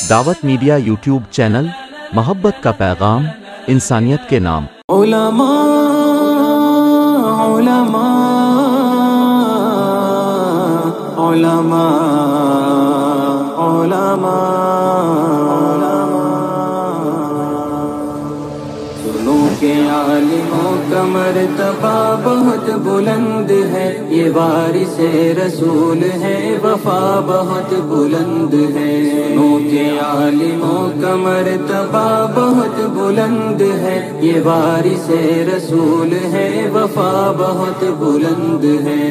दावत media YouTube channel, मोहब्बत का पैगाम, इंसानियत के नाम। उलमा उलमा उलमा उलमा सुनो के आलिमों का मर्तबा बहुत बुलंद है, ये वारिसे रसूल है, वफा बहुत बुलंद है। सुनो के आलिमों का मर्तबा बहुत बुलंद है, ये वारिसे रसूल है, वफा बहुत बुलंद है।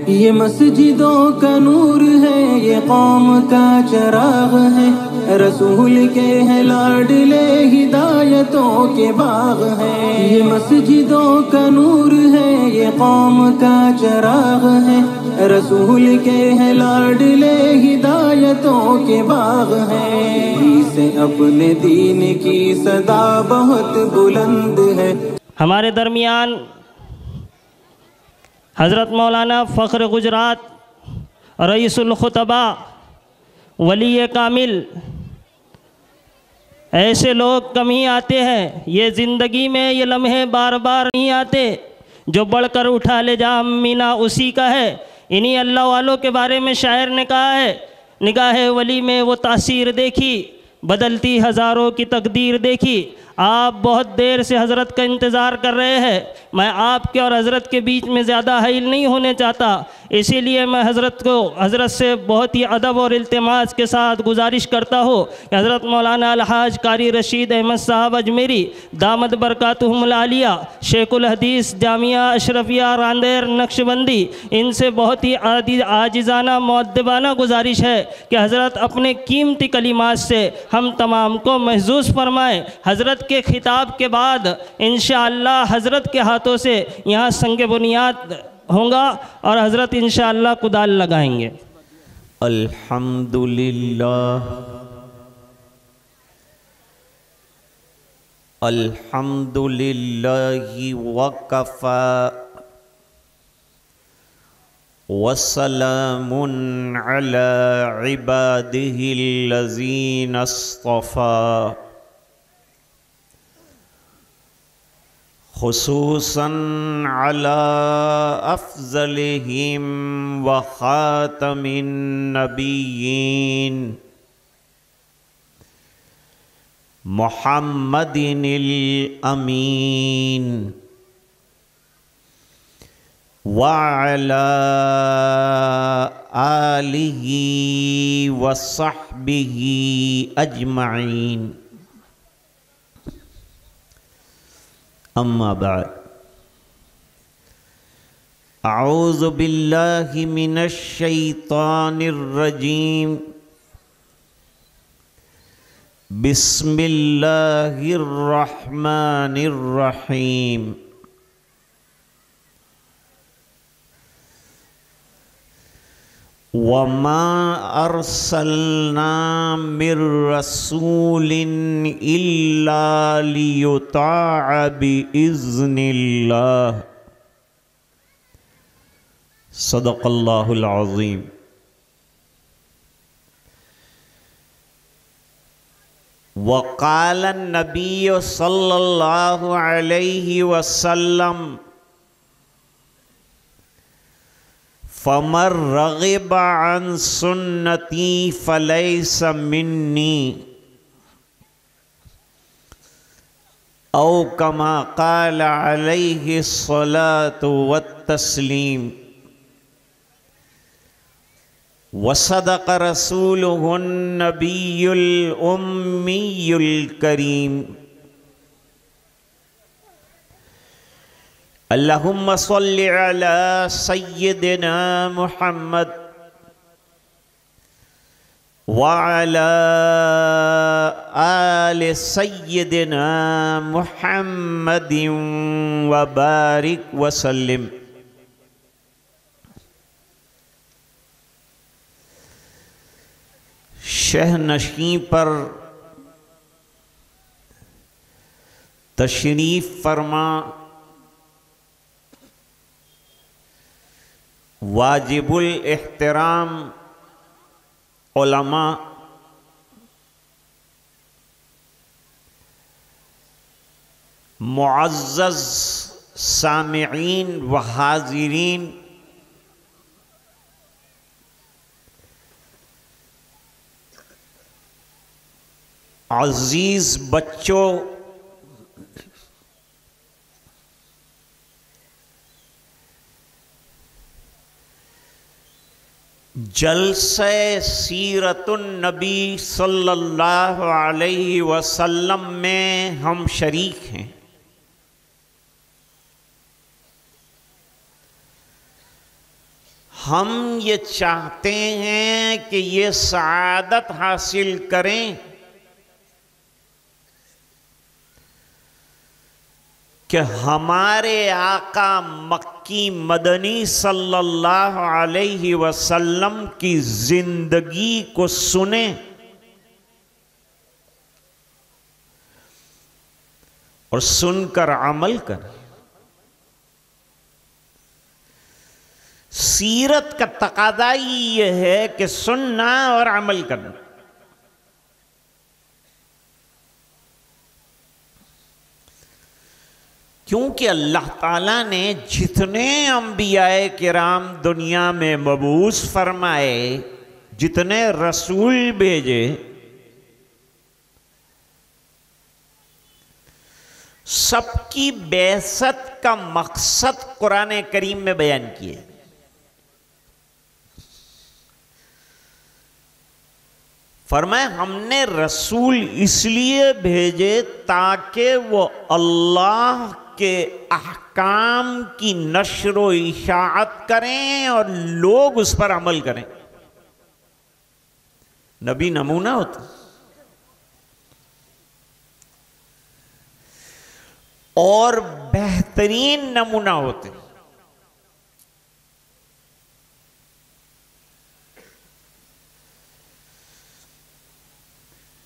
ये मस्जिदों का नूर है, ये कौम का चराग है, रसूल के हैं लाडले हिदायतों के बाग हैं। ये मस्जिदों का नूर है, ये कौम का चराग है, रसूल के हैं लाडले हिदायतों के बाग हैं। इसे अपने दीन की सदा बहुत बुलंद है। हमारे दरमियान हज़रत मौलाना फ़ख्र गुजरात रईसुल खुतबा वली कामिल, ऐसे लोग कम ही आते हैं। ये ज़िंदगी में ये लम्हे बार बार नहीं आते। जो बढ़कर उठा ले जा मीना उसी का है। इन्हीं अल्लाह वालों के बारे में शायर ने कहा है, निगाह वली में वो तासीर देखी, बदलती हज़ारों की तकदीर देखी। आप बहुत देर से हज़रत का इंतज़ार कर रहे हैं। मैं आपके और हज़रत के बीच में ज़्यादा हाइल नहीं होने चाहता, इसीलिए मैं हज़रत से बहुत ही अदब और इल्तिमास के साथ गुजारिश करता हूँ कि हज़रत मौलाना अलहाज कारी रशीद अहमद साहब अजमेरी दामद बरकातुहुमुल आलिया शेखुल हदीस जामिया अशरफिया रांदेर नक्शबंदी, इनसे बहुत ही आजिज़ाना मुअद्दबाना गुजारिश है कि हज़रत अपने कीमती कलिमात से हम तमाम को महजूज़ फरमाएँ। हज़रत के खिताब के बाद इंशाअल्लाह हज़रत के हाथों से यहाँ संग बुनियाद होगा और हज़रत इंशाअल्लाह कुदाल लगाएंगे। अल्हम्दुलिल्लाह अल्हम्दुलिल्लाहि वकफ़ा वस्सलामुन अला इबादिहिल्लज़ीना इस्तफ़ा खुसूसन अला अफ़ज़लिहिम व ख़ातमिन नबिय्यीन मुहम्मदिनिल अमीन व अला आलिहि व सहबिहि अजमईन। अम्मा बाद, अऊज़ु बिल्लाहि मिनश शैतानिर रजीम, बिस्मिल्लाहिर रहमानिर रहीम। वमा अर्सलना मिर रसूलिन इल्ला लियुताअ बिइज़्निल्लाह। सदक़ल्लाहुल अज़ीम। वक़ाल नबी सल्लल्लाहु अलैहि वसल्लम फमर रग़िब अन सुन्नती फ़लैसा मिन्नी औ कमा क़ाल अलैहि स्सलातु वत्तस्लीम। वसदक़ रसूलुहुन नबियुल उम्मियुल करीम। अल्लाहुम्मा सल्लि अला सय्यिदिना मुहम्मद व अला आलि सय्यिदिना मुहम्मदिन व बारिक व सल्लिम। शहनशी पर तशरीफ़ फरमा वाजिबुल एहतराम उलमा मुअज़्ज़ज़ सामिईन व हाज़िरीन, अजीज बच्चों, जलसे सीरतुन नबी सल्लल्लाहु अलैहि वसल्लम में हम शरीक हैं। हम ये चाहते हैं कि ये सआदत हासिल करें कि हमारे आका मक्की मदनी सल्लल्लाहु अलैहि वसल्लम की जिंदगी को सुने और सुनकर अमल करें। सीरत का तकादा ही यह है कि सुनना और अमल करना। क्योंकि अल्लाह ताला ने जितने अंबियाए किराम दुनिया में मबूस फरमाए, जितने रसूल भेजे, सबकी बेअसत का मकसद कुरान करीम में बयान किए। फरमाया हमने रसूल इसलिए भेजे ताकि वो अल्लाह के अहकाम की नश्र व इशाअत करें और लोग उस पर अमल करें। नबी नमूना होता और बेहतरीन नमूना होते।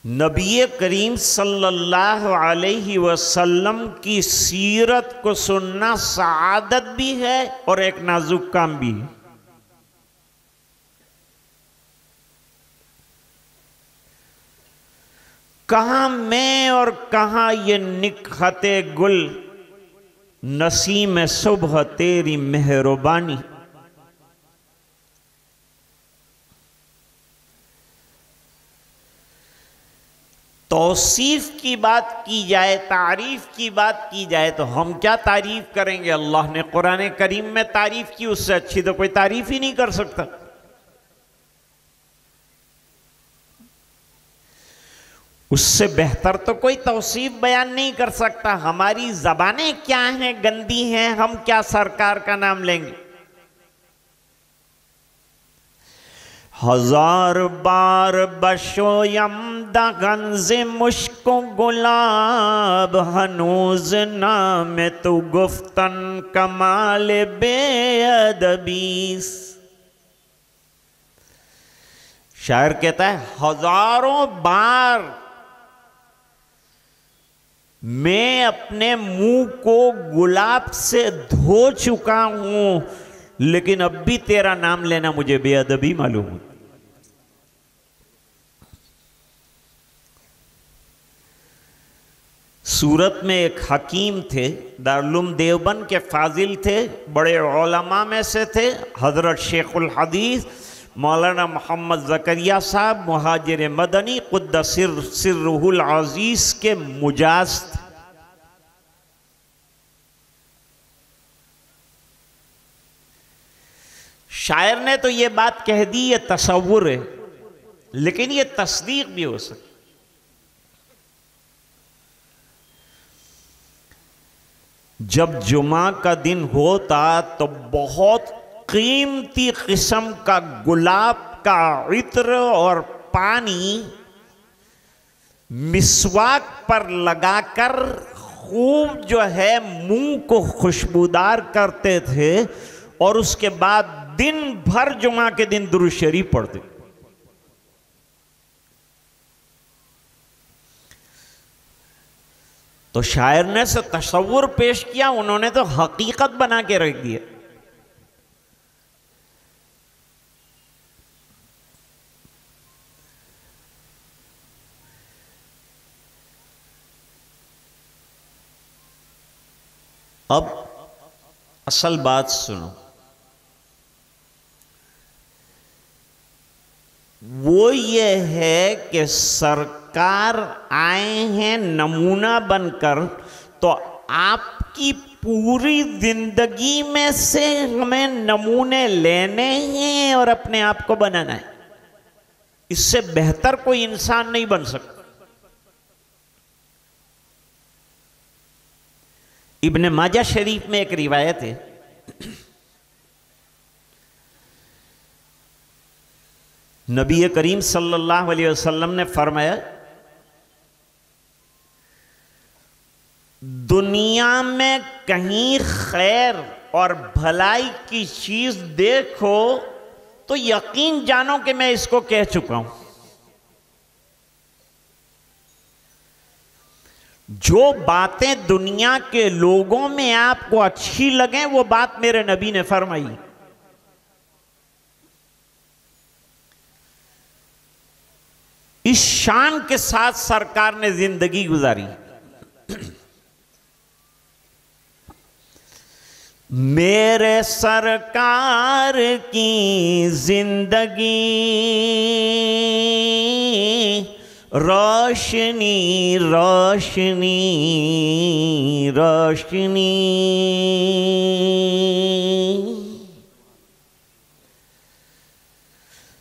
नबी करीम सल्लल्लाहु अलैहि वसल्लम की सीरत को सुनना सआदत भी है और एक नाजुक काम भी है। कहां मैं और कहां ये निकहते गुल, नसीम सुबह तेरी मेहरबानी। तौसीफ की बात की जाए, तारीफ की बात की जाए तो हम क्या तारीफ करेंगे। अल्लाह ने कुरान करीम में तारीफ की, उससे अच्छी तो कोई तारीफ ही नहीं कर सकता। उससे बेहतर तो कोई तौसीफ बयान नहीं कर सकता। हमारी जबानें क्या हैं, गंदी हैं, हम क्या सरकार का नाम लेंगे। हजार बार बशोयम दगंज़े मुश्को गुलाब, हनूज नाम तू गुफ्तन कमाल बेअदबीस। शायर कहता है हजारों बार मैं अपने मुंह को गुलाब से धो चुका हूं, लेकिन अब भी तेरा नाम लेना मुझे बेअदबी मालूम है। सूरत में एक हकीम थे, दारुल देवबंद के फाजिल थे, बड़े उलमा में से थे। हजरत शेखुल हदीस मौलाना मोहम्मद ज़करिया साहब मुहाजिर मदनी क़ुद्दस सिर्रुहुल अज़ीज़ के मुजाज थे। शायर ने तो ये बात कह दी, ये तसव्वुर है, लेकिन ये तस्दीक भी हो सकती। जब जुमा का दिन होता तो बहुत कीमती किस्म का गुलाब का इत्र और पानी मिसवाक पर लगाकर खूब जो है मुंह को खुशबूदार करते थे और उसके बाद दिन भर जुमा के दिन दुरूद शरीफ पढ़ते। तो शायर ने से तसव्वुर पेश किया, उन्होंने तो हकीकत बना के रख दिया। अब असल बात सुनो, वो ये है कि सरकार आए हैं नमूना बनकर, तो आपकी पूरी जिंदगी में से हमें नमूने लेने हैं और अपने आप को बनाना है। इससे बेहतर कोई इंसान नहीं बन सकता। इब्ने माजा शरीफ में एक रिवायत है, नबी करीम सल्लल्लाहु अलैहि वसल्लम ने फरमाया, दुनिया में कहीं खैर और भलाई की चीज देखो तो यकीन जानो कि मैं इसको कह चुका हूं। जो बातें दुनिया के लोगों में आपको अच्छी लगे वो बात मेरे नबी ने फरमाई। इस शान के साथ सरकार ने जिंदगी गुजारी। मेरे सरकार की जिंदगी रोशनी रोशनी रोशनी,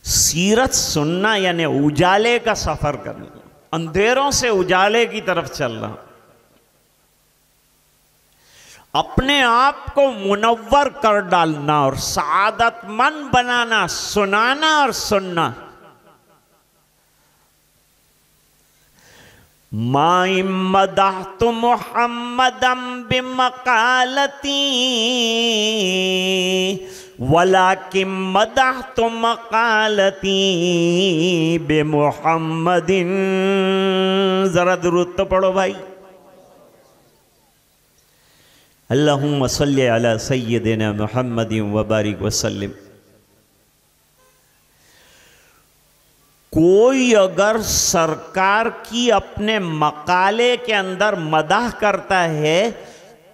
सीरत सुनना यानी उजाले का सफर करना, अंधेरों से उजाले की तरफ चलना, अपने आप को मुनव्वर कर डालना और सआदतमंद बनाना, सुनाना और सुनना। माई मदहतु मुहम्मदम बिमकालती वलाकिन मदहतु मकालती बिमुहम्मदिन। जरा दुरूद तो पढ़ो भाई। अल्लाहुम्मा सल्ली अला सय्यदिना मुहम्मदिन व बारिक वसल्लिम। कोई अगर सरकार की अपने मकाले के अंदर मदाह करता है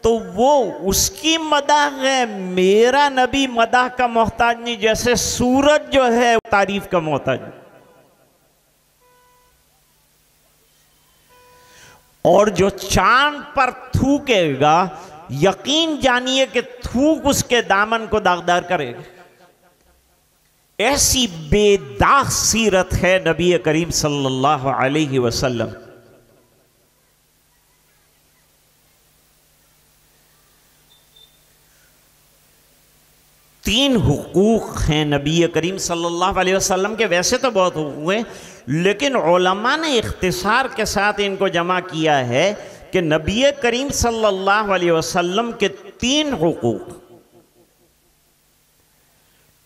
तो वो उसकी मदाह है, मेरा नबी मदाह का मोहताज नहीं, जैसे सूरज जो है तारीफ का मोहताज। और जो चांद पर थूकेगा यकीन जानिए कि थूक उसके दामन को दागदार करेगा। ऐसी बेदाग सीरत है नबी करीम सल्लल्लाहु अलैहि वसल्लम। तीन हुकूक हैं नबी करीम सल्लल्लाहु अलैहि वसल्लम के। वैसे तो बहुत हुकूक हैं, लेकिन उलमा ने इख्तिसार के साथ इनको जमा किया है कि नबी करीम सल्लल्लाहु अलैहि वसल्लम के तीन हुकूक।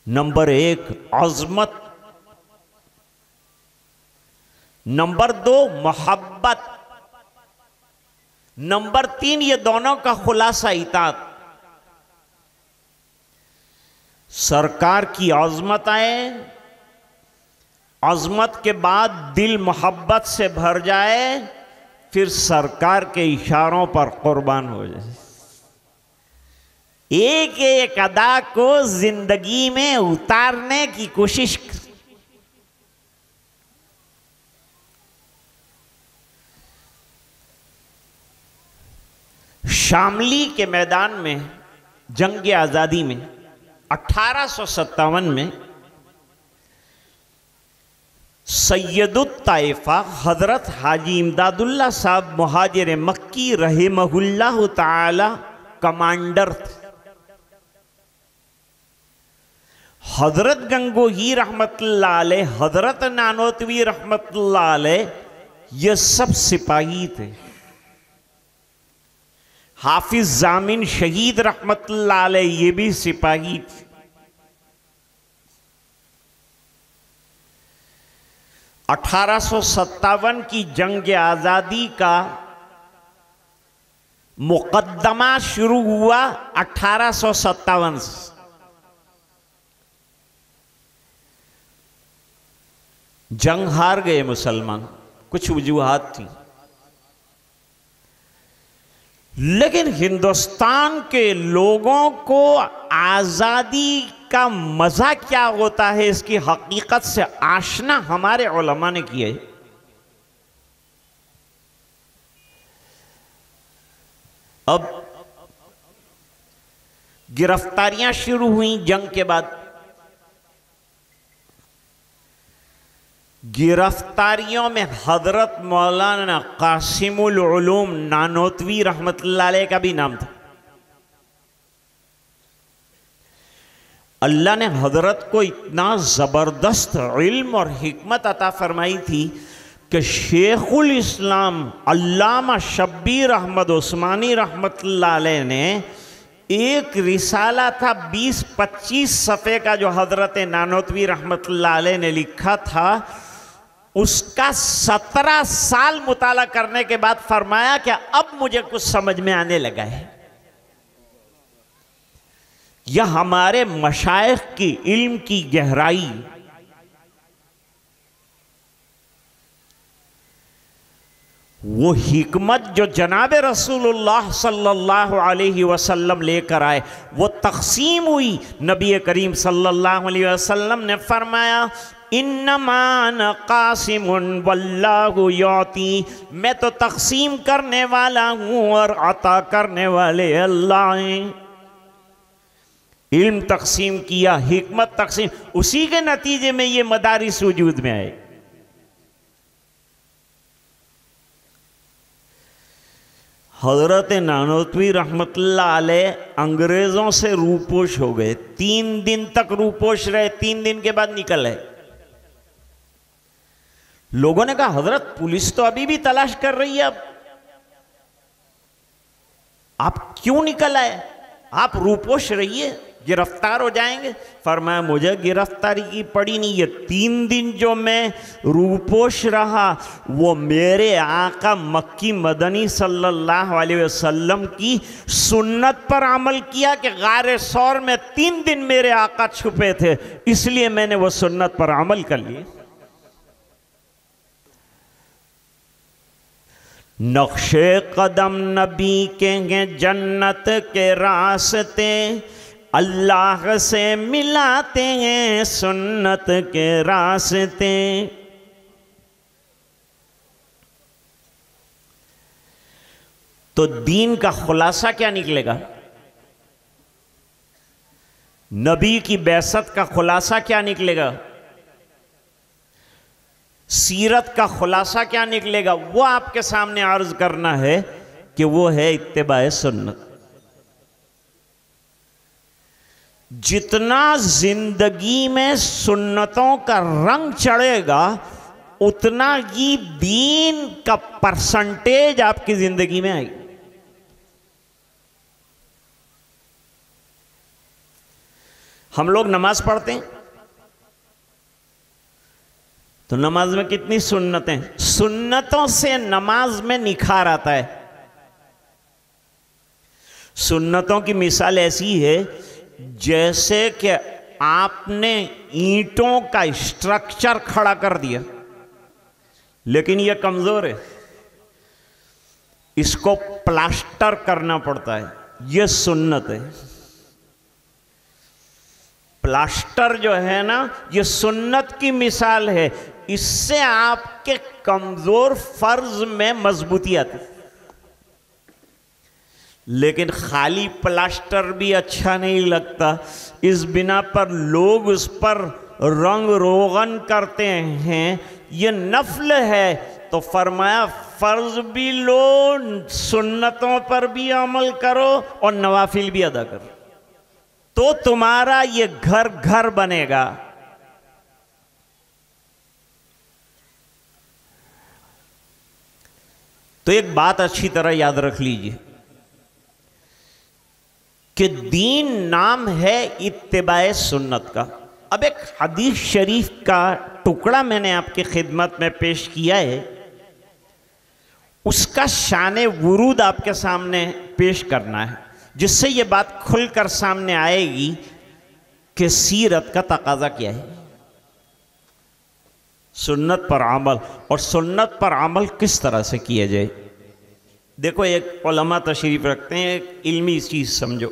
नंबर एक अज़मत, नंबर दो मोहब्बत, नंबर तीन ये दोनों का खुलासा इताअत। सरकार की अज़मत आए, अज़मत के बाद दिल मोहब्बत से भर जाए, फिर सरकार के इशारों पर कुर्बान हो जाए। एक एक अदा को जिंदगी में उतारने की कोशिश। शामली के मैदान में जंग आज़ादी में 1857 में सैयदुत ताइफा हजरत हाजी इमदादुल्लाह साहब मुहाजिर मक्की रहिमहुल्लाह ताला कमांडर थे। हजरत गंगोही रहमतुल्लाह अलैह, हजरत नानोतवी रहमतुल्लाह अलैह, ये सब सिपाही थे। हाफिज जामिन शहीद रहमतुल्लाह अलैह ये भी सिपाही थे। अठारह सौ 57 की जंग आजादी का मुकद्दमा शुरू हुआ 1857 से। जंग हार गए मुसलमान, कुछ वजूहात थी, लेकिन हिंदुस्तान के लोगों को आज़ादी का मज़ा क्या होता है इसकी हकीकत से आशना हमारे उलमा ने किया है। अब गिरफ्तारियां शुरू हुई जंग के बाद। गिरफ्तारियों में हजरत मौलाना कासिमुल उलूम नानोतवी रहमतुल्लाह अलैह का भी नाम था। अल्लाह ने हजरत को इतना ज़बरदस्त इल्म और हिकमत अता फरमाई थी कि शेखुल इस्लाम अल्लामा शब्बीर अहमद उस्मानी रहमतुल्लाह अलैह ने एक रिसाला था 20-25 सफ़े का जो हजरत नानोतवी रहमतुल्लाह अलैह ने लिखा था, उसका 17 साल मुताला करने के बाद फरमाया कि अब मुझे कुछ समझ में आने लगा है। यह हमारे मशाइख की इल्म की गहराई, वो हिकमत जो जनाब रसूलुल्लाह सल्लल्लाहु अलैहि वसल्लम लेकर आए, वो तक़सीम हुई। नबी करीम सल्लल्लाहु अलैहि वसल्लम ने फरमाया, इन्नमा अना कासिमुन वल्लाहु युती, मैं तो तक़सीम करने वाला हूँ और अता करने वाले अल्लाह हैं। इल्म तक़सीम किया, हिकमत तक़सीम, उसी के नतीजे में ये मदारिस वजूद में आए। हजरत नानोतवी रहमतुल्लाह अलैह अंग्रेज़ों से रूपोश हो गए। 3 दिन तक रूपोश रहे, 3 दिन के बाद निकल आए। लोगों ने कहा हजरत पुलिस तो अभी भी तलाश कर रही है, अब आप क्यों निकल आए? आप रूपोश रहिए, गिरफ्तार हो जाएंगे। फरमाया मुझे गिरफ्तारी की पड़ी नहीं, ये 3 दिन जो मैं रूपोश रहा वो मेरे आका मक्की मदनी सल्लल्लाहु अलैहि वसल्लम की सुन्नत पर अमल किया कि गारे सौर में 3 दिन मेरे आका छुपे थे, इसलिए मैंने वो सुन्नत पर अमल कर लिए। नक्शे कदम नबी के हैं जन्नत के रास्ते, अल्लाह से मिलाते हैं सुन्नत के रास्ते। तो दीन का खुलासा क्या निकलेगा? नबी की बैसत का खुलासा क्या निकलेगा? सीरत का खुलासा क्या निकलेगा? वो आपके सामने अर्ज करना है कि वो है इत्तिबाए सुन्नत। जितना जिंदगी में सुन्नतों का रंग चढ़ेगा उतना ही दीन का परसेंटेज आपकी जिंदगी में आएगी। हम लोग नमाज पढ़ते हैं तो नमाज में कितनी सुन्नतें, सुन्नतों से नमाज में निखार आता है। सुन्नतों की मिसाल ऐसी है जैसे कि आपने ईंटों का स्ट्रक्चर खड़ा कर दिया लेकिन यह कमजोर है, इसको प्लास्टर करना पड़ता है, यह सुन्नत है। प्लास्टर जो है ना, यह सुन्नत की मिसाल है, इससे आपके कमजोर फर्ज में मजबूती आती। लेकिन खाली प्लास्टर भी अच्छा नहीं लगता, इस बिना पर लोग उस पर रंग रोगन करते हैं। ये नफल है तो फरमाया फर्ज भी लो, सुन्नतों पर भी अमल करो और नवाफिल भी अदा करो, तो तुम्हारा ये घर घर बनेगा। तो एक बात अच्छी तरह याद रख लीजिए कि दीन नाम है इत्तिबाए सुन्नत का। अब एक हदीस शरीफ का टुकड़ा मैंने आपकी खिदमत में पेश किया है, उसका शान वुरूद आपके सामने पेश करना है, जिससे ये बात खुलकर सामने आएगी कि सीरत का तकाजा क्या है, सुन्नत पर अमल, और सुन्नत पर अमल किस तरह से किया जाए। देखो, एक उलमा तशरीफ रखते हैं, एक इल्मी चीज समझो।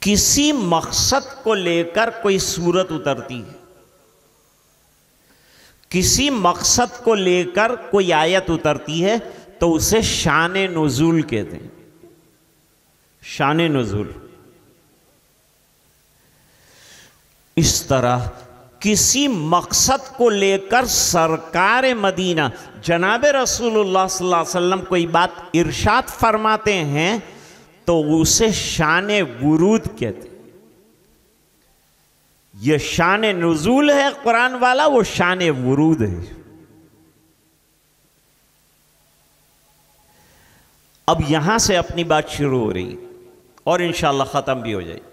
किसी मकसद को लेकर कोई सूरत उतरती है, किसी मकसद को लेकर कोई आयत उतरती है, तो उसे शान नुज़ूल कहते हैं। शान नुज़ूल। इस तरह किसी मकसद को लेकर सरकार मदीना जनाब रसूलुल्लाह सल्लल्लाहु अलैहि वसल्लम कोई बात इरशाद फरमाते हैं तो उसे शान वुरूद कहते हैं। यह शान नुज़ूल है कुरान वाला, वो शान वुरूद है। अब यहां से अपनी बात शुरू हो रही और इंशाअल्लाह खत्म भी हो जाएगी।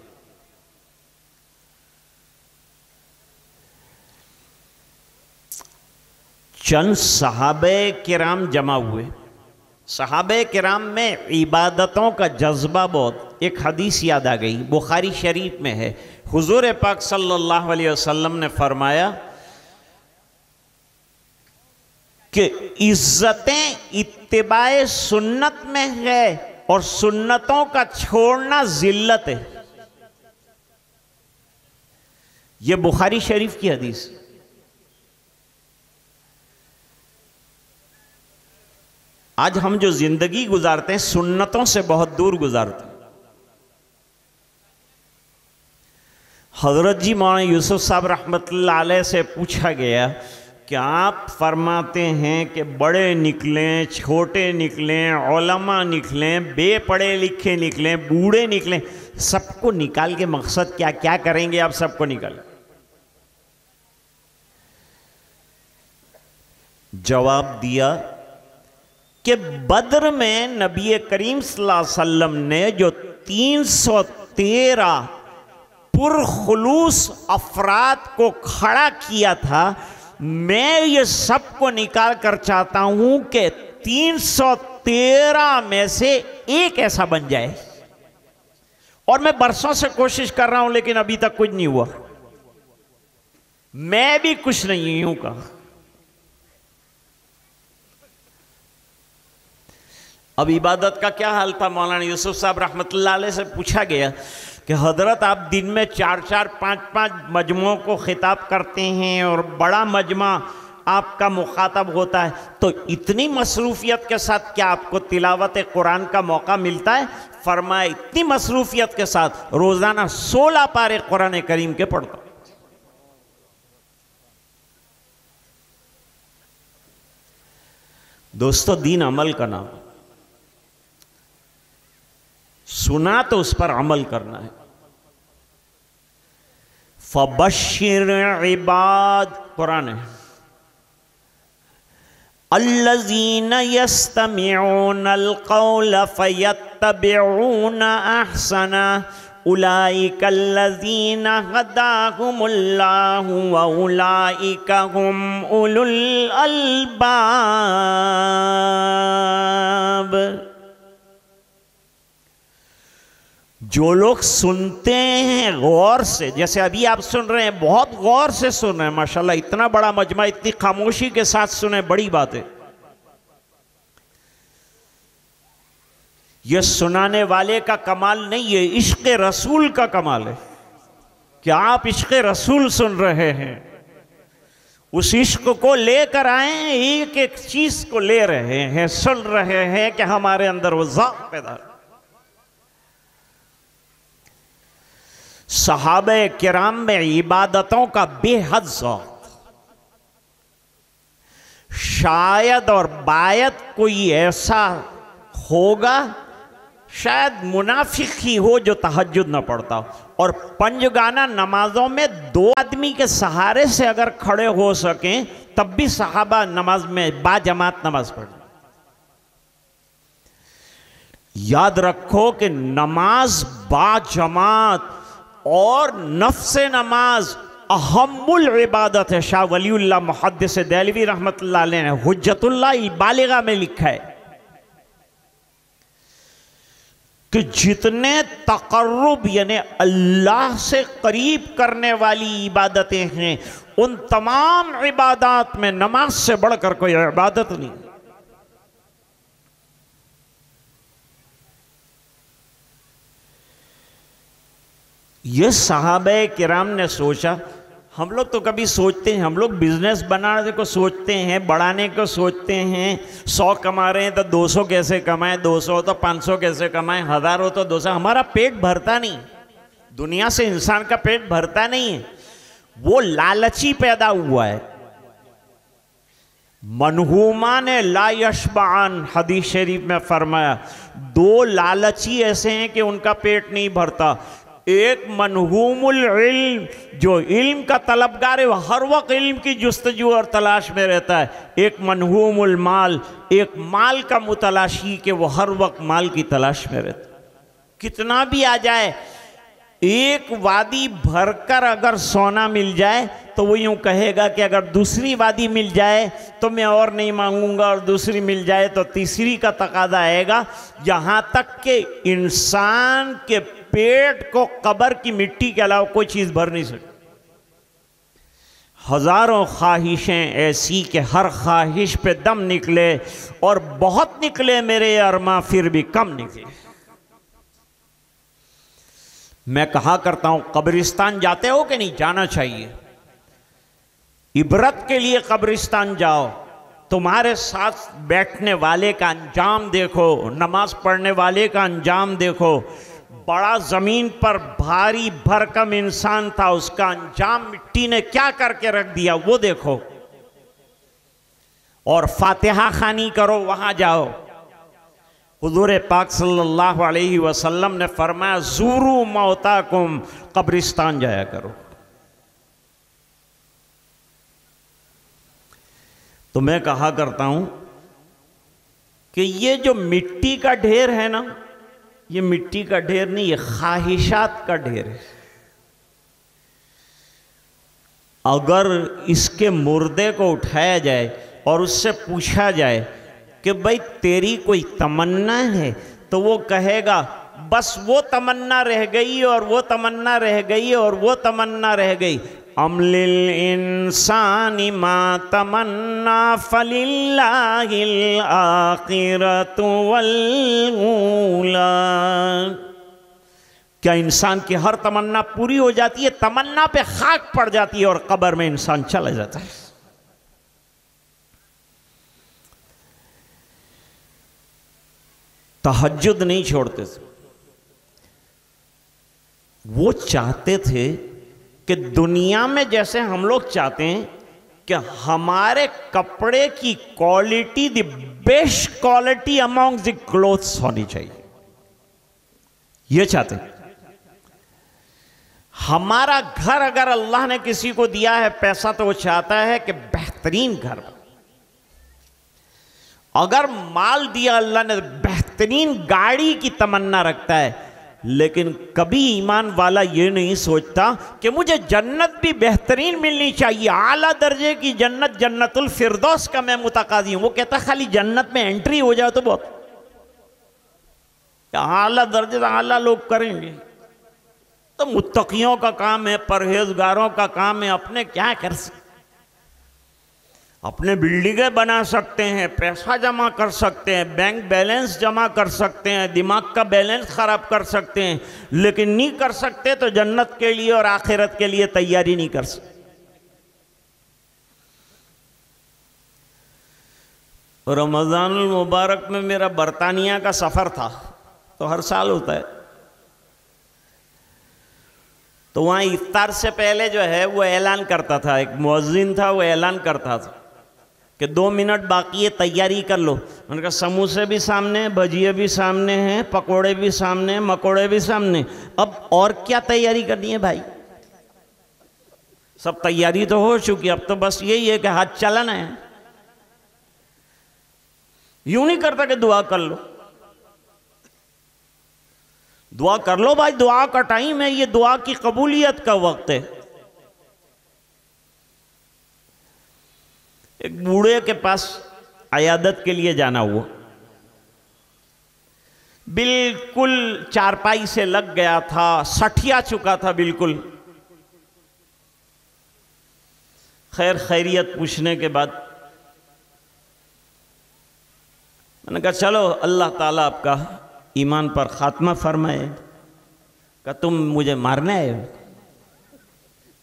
चंद सहाबे किराम जमा हुए। सहाबे किराम में इबादतों का जज्बा बहुत। एक हदीस याद आ गई, बुखारी शरीफ में है। हुजूर पाक सल्लल्लाहु अलैहि वसल्लम ने फरमाया कि इज्जतें इत्तिबाए सुन्नत में है और सुन्नतों का छोड़ना जिल्लत है। यह बुखारी शरीफ की हदीस। आज हम जो जिंदगी गुजारते हैं सुन्नतों से बहुत दूर गुजारते हैं। हजरत जी मौलाना यूसुफ साहब रहमतुल्लाह अलैह से पूछा गया कि आप फरमाते हैं कि बड़े निकलें, छोटे निकलें, उलमा निकलें, बेपढ़े लिखे निकलें, बूढ़े निकलें, सबको निकाल के मकसद क्या क्या करेंगे आप? सबको निकाल। जवाब दिया कि बद्र में नबी करीम सल्लल्लाहु अलैहि वसल्लम ने जो 313 पुरखुलूस अफराद को खड़ा किया था, मैं ये सबको निकाल कर चाहता हूं कि 313 में से एक ऐसा बन जाए। और मैं बरसों से कोशिश कर रहा हूं लेकिन अभी तक कुछ नहीं हुआ। मैं भी कुछ नहीं हूं कहा। अब इबादत का क्या हाल था? मौलाना यूसुफ साहब रहमतुल्लाह अलैह से पूछा गया कि हजरत आप दिन में 4-4, 5-5 मजमुओं को खिताब करते हैं और बड़ा मजमा आपका मुखातब होता है, तो इतनी मसरूफियत के साथ क्या आपको तिलावत कुरान का मौका मिलता है? फरमाया इतनी मसरूफियत के साथ रोजाना 16 पारे कुरान करीम के पढ़ता। दोस्तों, दीन अमल का नाम। सुना तो उस पर अमल करना है। फबश्शिर इबाद, कुरान है, अल्लज़ीना यस्तमिऊनल क़ौल फ़यत्तबिऊना अहसना उलाइका अल्लज़ीना हदाहुमुल्लाहु व उलाइका हुम उलुल अलबाब। जो लोग सुनते हैं गौर से, जैसे अभी आप सुन रहे हैं, बहुत गौर से सुन रहे हैं, माशाल्लाह, इतना बड़ा मजमा, इतनी खामोशी के साथ सुने, बड़ी बात है। यह सुनाने वाले का कमाल नहीं, ये इश्क़ रसूल का कमाल है कि आप इश्क़ रसूल सुन रहे हैं। उस इश्क को लेकर आए, एक एक चीज को ले रहे हैं, सुन रहे हैं कि हमारे अंदर वो ज़ौक़ पैदा। सहाबे किराम में इबादतों का बेहद ज़ौक़। शायद और बायद कोई ऐसा होगा, शायद मुनाफिक ही हो जो तहज्जुद न पढ़ता हो। और पंजगाना नमाजों में 2 आदमी के सहारे से अगर खड़े हो सकें तब भी सहाबा नमाज में बाजमात नमाज पढ़े। याद रखो कि नमाज बाजमात और नफ्से नमाज अहम्मुल इबादत है। शाह वलीउल्लाह मुहद्दिस देहलवी रहमतुल्लाह अलैह ने हुज्जतुल्लाह बालिगा में लिखा है कि जितने तकर्रुब यानी अल्लाह से करीब करने वाली इबादतें हैं, उन तमाम इबादत में नमाज से बढ़कर कोई इबादत नहीं। ये सहाबे किराम ने सोचा। हम लोग तो कभी सोचते हैं, हम लोग बिजनेस बनाने को सोचते हैं, बढ़ाने को सोचते हैं। 100 कमा रहे हैं तो 200 कैसे कमाएं, 200 तो 500 कैसे कमाएं, 1000 हो तो 200। हमारा पेट भरता नहीं, दुनिया से इंसान का पेट भरता नहीं है, वो लालची पैदा हुआ है। मनहूमान ला यशबान, हदीस शरीफ में फरमाया, 2 लालची ऐसे हैं कि उनका पेट नहीं भरता। एक मनहूमुल इल्म, जो इल्म का तलबगार है, हर वक्त इल्म की जुस्तजू और तलाश में रहता है। एक मनहूमुल माल, एक माल का मुतलाशी कि वो हर वक्त माल की तलाश में रहता है। कितना भी आ जाए, एक वादी भरकर अगर सोना मिल जाए तो वो यूं कहेगा कि अगर दूसरी वादी मिल जाए तो मैं और नहीं मांगूंगा, और दूसरी मिल जाए तो तीसरी का तकादा आएगा। यहां तक कि इंसान के पेट को कब्र की मिट्टी के अलावा कोई चीज भर नहीं सकती। हजारों ख्वाहिशें ऐसी कि हर ख्वाहिश पे दम निकले, और बहुत निकले मेरे अरमा फिर भी कम निकले। मैं कहा करता हूं, कब्रिस्तान जाते हो कि नहीं? जाना चाहिए। इबरत के लिए कब्रिस्तान जाओ, तुम्हारे साथ बैठने वाले का अंजाम देखो, नमाज पढ़ने वाले का अंजाम देखो। बड़ा जमीन पर भारी भरकम इंसान था, उसका अंजाम मिट्टी ने क्या करके रख दिया वो देखो। और फातिहा खानी करो, वहां जाओ। हुजूर पाक सल्लल्लाहु अलैहि वसल्लम ने फरमाया, ज़ूरू मौताकुम, कब्रिस्तान जाया करो। तो मैं कहा करता हूं कि ये जो मिट्टी का ढेर है ना, ये मिट्टी का ढेर नहीं, ये ख्वाहिशात का ढेर है। अगर इसके मुर्दे को उठाया जाए और उससे पूछा जाए कि भाई तेरी कोई तमन्ना है, तो वो कहेगा बस वो तमन्ना रह गई, और वो तमन्ना रह गई, और वो तमन्ना रह गई। अमलिल इंसानी मा तमन्ना फलिल्लाहिल आखिरतु वल ऊला। क्या इंसान की हर तमन्ना पूरी हो जाती है? तमन्ना पे खाक पड़ जाती है और कब्र में इंसान चला जाता है। तहज्जुद नहीं छोड़ते थे। वो चाहते थे कि दुनिया में जैसे हम लोग चाहते हैं कि हमारे कपड़े की quality the best quality among the clothes होनी चाहिए, ये चाहते हैं। हमारा घर अगर अल्लाह ने किसी को दिया है पैसा, तो वो चाहता है कि बेहतरीन घर। अगर माल दिया अल्लाह ने, बेहतरीन गाड़ी की तमन्ना रखता है। लेकिन कभी ईमान वाला ये नहीं सोचता कि मुझे जन्नत भी बेहतरीन मिलनी चाहिए, आला दर्जे की जन्नत, जन्नतुल फिरदौस का मैं मुतकादी हूं। वो कहता खाली जन्नत में एंट्री हो जाए तो बहुत, आला दर्जे आला लोग करेंगे। तो मुत्तकियों का काम है, परहेजगारों का काम है। अपने क्या कर सकते? अपने बिल्डिंगें बना सकते हैं, पैसा जमा कर सकते हैं, बैंक बैलेंस जमा कर सकते हैं, दिमाग का बैलेंस खराब कर सकते हैं, लेकिन नहीं कर सकते तो जन्नत के लिए और आखिरत के लिए तैयारी नहीं कर सकते। रमज़ानुल मुबारक में मेरा बरतानिया का सफ़र था, तो हर साल होता है। तो वहाँ इफ्तार से पहले जो है वो ऐलान करता था, एक मुअज्जिन था, वो ऐलान करता था कि 2 मिनट बाकी है, तैयारी कर लो। उनका समोसे भी सामने, भजिए भी सामने हैं, पकोड़े भी सामने, मकोड़े भी सामने। अब और क्या तैयारी करनी है भाई? सब तैयारी तो हो चुकी, अब तो बस यही है कि हाथ चलाना है। यूं नहीं करता कि दुआ कर लो। दुआ कर लो भाई, दुआ का टाइम है, ये दुआ की कबूलियत का वक्त है। एक बूढ़े के पास अयादत के लिए जाना हुआ, बिल्कुल चारपाई से लग गया था, सठिया चुका था बिल्कुल। खैर खैरियत पूछने के बाद मैंने कहा चलो अल्लाह ताला आपका ईमान पर खात्मा फरमाए। कहा तुम मुझे मारना है?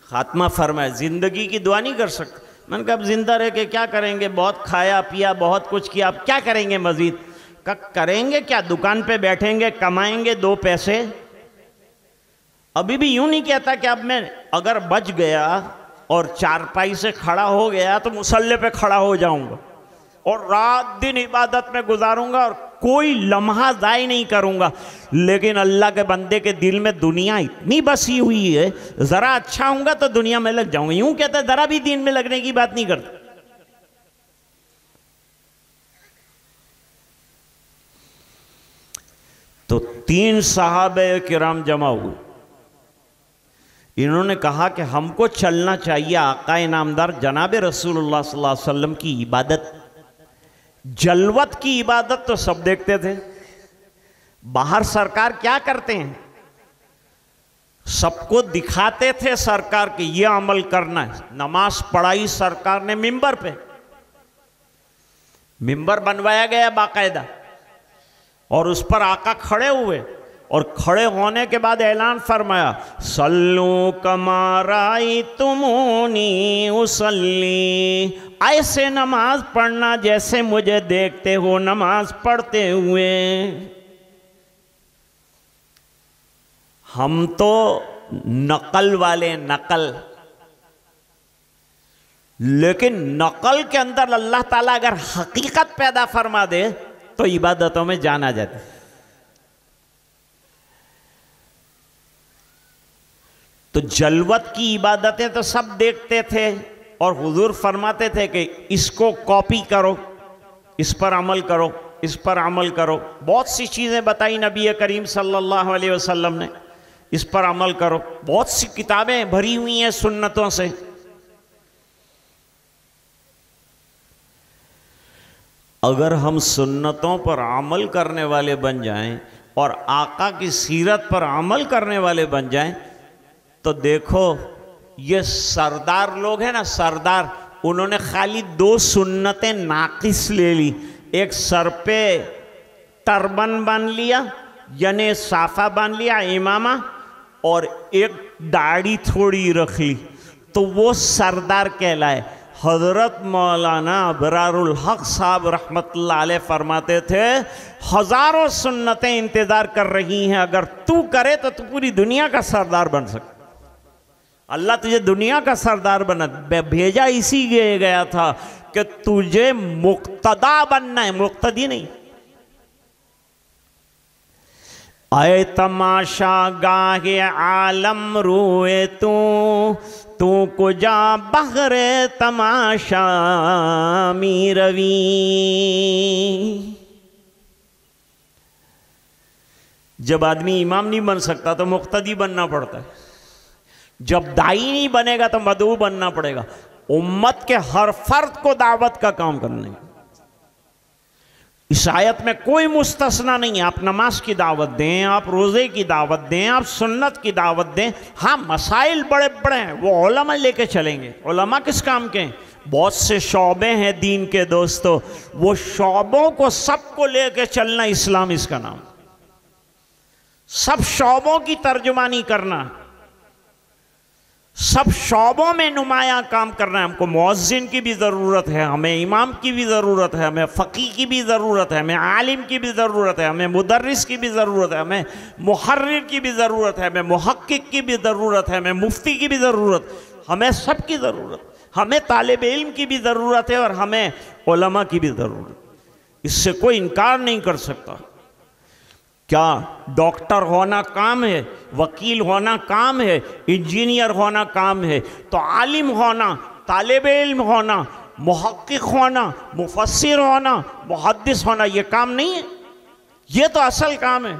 खात्मा फरमाए, जिंदगी की दुआ नहीं कर सकते। मैंने कहा अब जिंदा रह के क्या करेंगे, बहुत खाया पिया, बहुत कुछ किया, अब क्या करेंगे मजीद? करेंगे क्या, दुकान पे बैठेंगे, कमाएंगे 2 पैसे। अभी भी यूं नहीं कहता कि अब मैं अगर बच गया और चारपाई से खड़ा हो गया तो मुसल्ले पे खड़ा हो जाऊंगा और रात दिन इबादत में गुजारूंगा और कोई लम्हा ज़ाय नहीं करूंगा। लेकिन अल्लाह के बंदे के दिल में दुनिया इतनी बसी हुई है, ज़रा अच्छा होऊंगा तो दुनिया में लग जाऊंगा। यूं कहता है, ज़रा भी दीन में लगने की बात नहीं करता। तो 3 सहाबे किराम जमा हुए। इन्होंने कहा कि हमको चलना चाहिए आका इनामदार जनाब रसूलुल्लाह सल्लल्लाहु अलैहि वसल्लम की इबादत। जलवत की इबादत तो सब देखते थे, बाहर सरकार क्या करते हैं सबको दिखाते थे सरकार के ये अमल करना है। नमाज पढ़ाई सरकार ने मिंबर पे, मिंबर बनवाया गया बाकायदा और उस पर आका खड़े हुए और खड़े होने के बाद ऐलान फरमाया, सल्लू कमाराई तुमूनी उसल्ली, ऐसे नमाज पढ़ना जैसे मुझे देखते हो नमाज पढ़ते हुए। हम तो नकल वाले, नकल, लेकिन नकल के अंदर अल्लाह ताला अगर हकीकत पैदा फरमा दे तो इबादतों में जान आ जाती। तो जलवत की इबादतें तो सब देखते थे और हुजूर फरमाते थे कि इसको कॉपी करो, इस पर अमल करो, इस पर अमल करो। बहुत सी चीज़ें बताई नबी करीम सल्लल्लाहु अलैहि वसल्लम ने, इस पर अमल करो। बहुत सी किताबें भरी हुई हैं सुन्नतों से। अगर हम सुन्नतों पर अमल करने वाले बन जाएं और आका की सीरत पर अमल करने वाले बन जाएं तो देखो ये सरदार लोग हैं ना, सरदार, उन्होंने खाली 2 सुन्नतें नाकिस ले ली। एक सर पे टर्बन बांध लिया यानी साफा बांध लिया, इमामा, और एक दाढ़ी थोड़ी रख ली, तो वो सरदार कहलाए। हज़रत मौलाना अबरारुल हक साहब रहमतुल्लाह अलैह फरमाते थे, हज़ारों सुन्नतें इंतज़ार कर रही हैं, अगर तू करे तो तू पूरी दुनिया का सरदार बन सकता। अल्लाह तुझे दुनिया का सरदार बना, भेजा इसी गया था कि तुझे मुक्तदा बनना है, मुक्तदी नहीं। आए तमाशा गाहे आलम रोए तू कुजा बहरे तमाशा मीरवी। जब आदमी इमाम नहीं बन सकता तो मुक्तदी बनना पड़ता है। जब दाई नहीं बनेगा तो मदऊ बनना पड़ेगा। उम्मत के हर फर्द को दावत का काम करना है। इस आयत में कोई मुस्तस्ना नहीं है। आप नमाज की दावत दें, आप रोज़े की दावत दें, आप सुन्नत की दावत दें। हाँ, मसाइल बड़े बड़े हैं, वो उलमा लेके चलेंगे। उलमा किस काम के हैं? बहुत से शौबे हैं दीन के दोस्तों, वो शौबों को सबको लेके चलना इस्लाम इसका नाम। सब शौबों की तर्जुमानी करना, सब शौबों में नुमाया काम करना है। हमको मुअज्जिन की भी ज़रूरत है, हमें इमाम की भी ज़रूरत है, हमें फ़क़ीह की भी ज़रूरत है, हमें आलिम की भी ज़रूरत है, हमें मुदर्रिस की भी ज़रूरत है, हमें मुहर्रिर की भी ज़रूरत है, हमें मुहक्किक की भी ज़रूरत है, हमें मुफ्ती की भी ज़रूरत, हमें सब की ज़रूरत, हमें तालिब इल्म की भी ज़रूरत है और हमें उलमा की भी ज़रूरत। इससे कोई इनकार नहीं कर सकता। क्या डॉक्टर होना काम है, वकील होना काम है, इंजीनियर होना काम है, तो आलिम होना, तालिब इल्म होना, मुहक्किक होना, मुफस्सिर होना, मुहद्दिस होना ये काम नहीं है। ये तो असल काम है।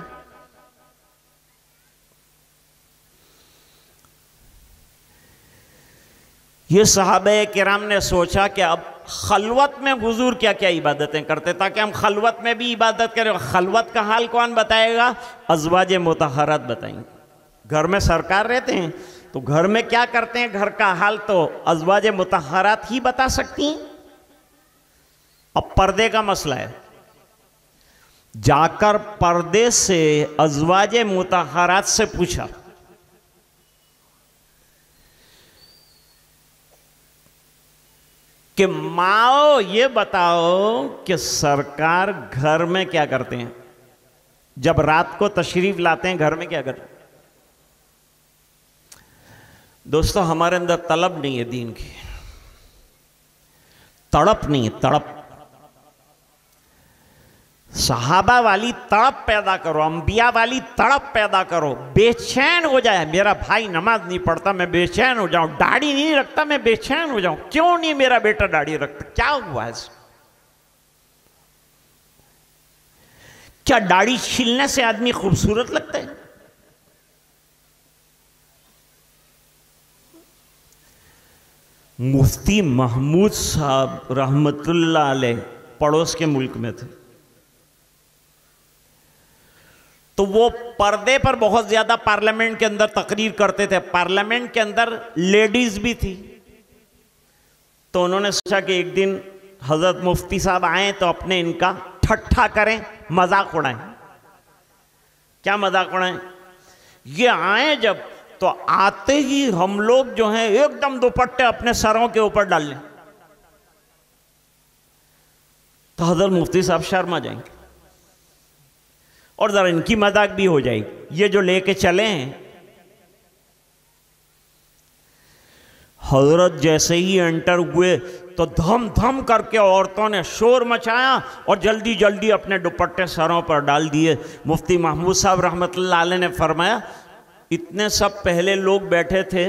ये सहाबे किराम ने सोचा कि अब खलवत में हुजूर क्या क्या इबादतें करते, ताकि हम खलवत में भी इबादत करें। खलवत का हाल कौन बताएगा? अज़वाज मुतहहरात बताएंगे। घर में सरकार रहते हैं तो घर में क्या करते हैं, घर का हाल तो अज़वाज मुतहहरात ही बता सकती हैं। अब पर्दे का मसला है, जाकर पर्दे से अज़वाज मुतहहरात से पूछा कि माओ ये बताओ कि सरकार घर में क्या करते हैं, जब रात को तशरीफ लाते हैं घर में क्या करते हैं। दोस्तों, हमारे अंदर तलब नहीं है दीन की, तड़प नहीं है, तड़प। सहाबा वाली तड़प पैदा करो, अंबिया वाली तड़प पैदा करो। बेचैन हो जाए, मेरा भाई नमाज नहीं पढ़ता मैं बेचैन हो जाऊं, दाढ़ी नहीं रखता मैं बेचैन हो जाऊं, क्यों नहीं मेरा बेटा दाढ़ी रखता, क्या हुआ है? क्या दाढ़ी छीलने से आदमी खूबसूरत लगता है? मुफ्ती महमूद साहब रहमतुल्लाह अलैह पड़ोस के मुल्क में थे, तो वो पर्दे पर बहुत ज्यादा पार्लियामेंट के अंदर तकरीर करते थे। पार्लियामेंट के अंदर लेडीज भी थी, तो उन्होंने सोचा कि एक दिन हजरत मुफ्ती साहब आए तो अपने इनका ठट्ठा करें, मजाक उड़ाएं। क्या मजाक उड़ाएं? ये आए जब, तो आते ही हम लोग जो हैं एकदम दुपट्टे अपने सरों के ऊपर डाल लें, तो हजरत मुफ्ती साहब शर्मा जाएंगे और जरा इनकी मजाक भी हो जाएगी। ये जो लेके चले हैं, हजरत जैसे ही एंटर हुए तो धम धम करके औरतों ने शोर मचाया और जल्दी जल्दी अपने दुपट्टे सरों पर डाल दिए। मुफ्ती महमूद साहब रहमतुल्लाह अलैह ने फरमाया, इतने सब पहले लोग बैठे थे,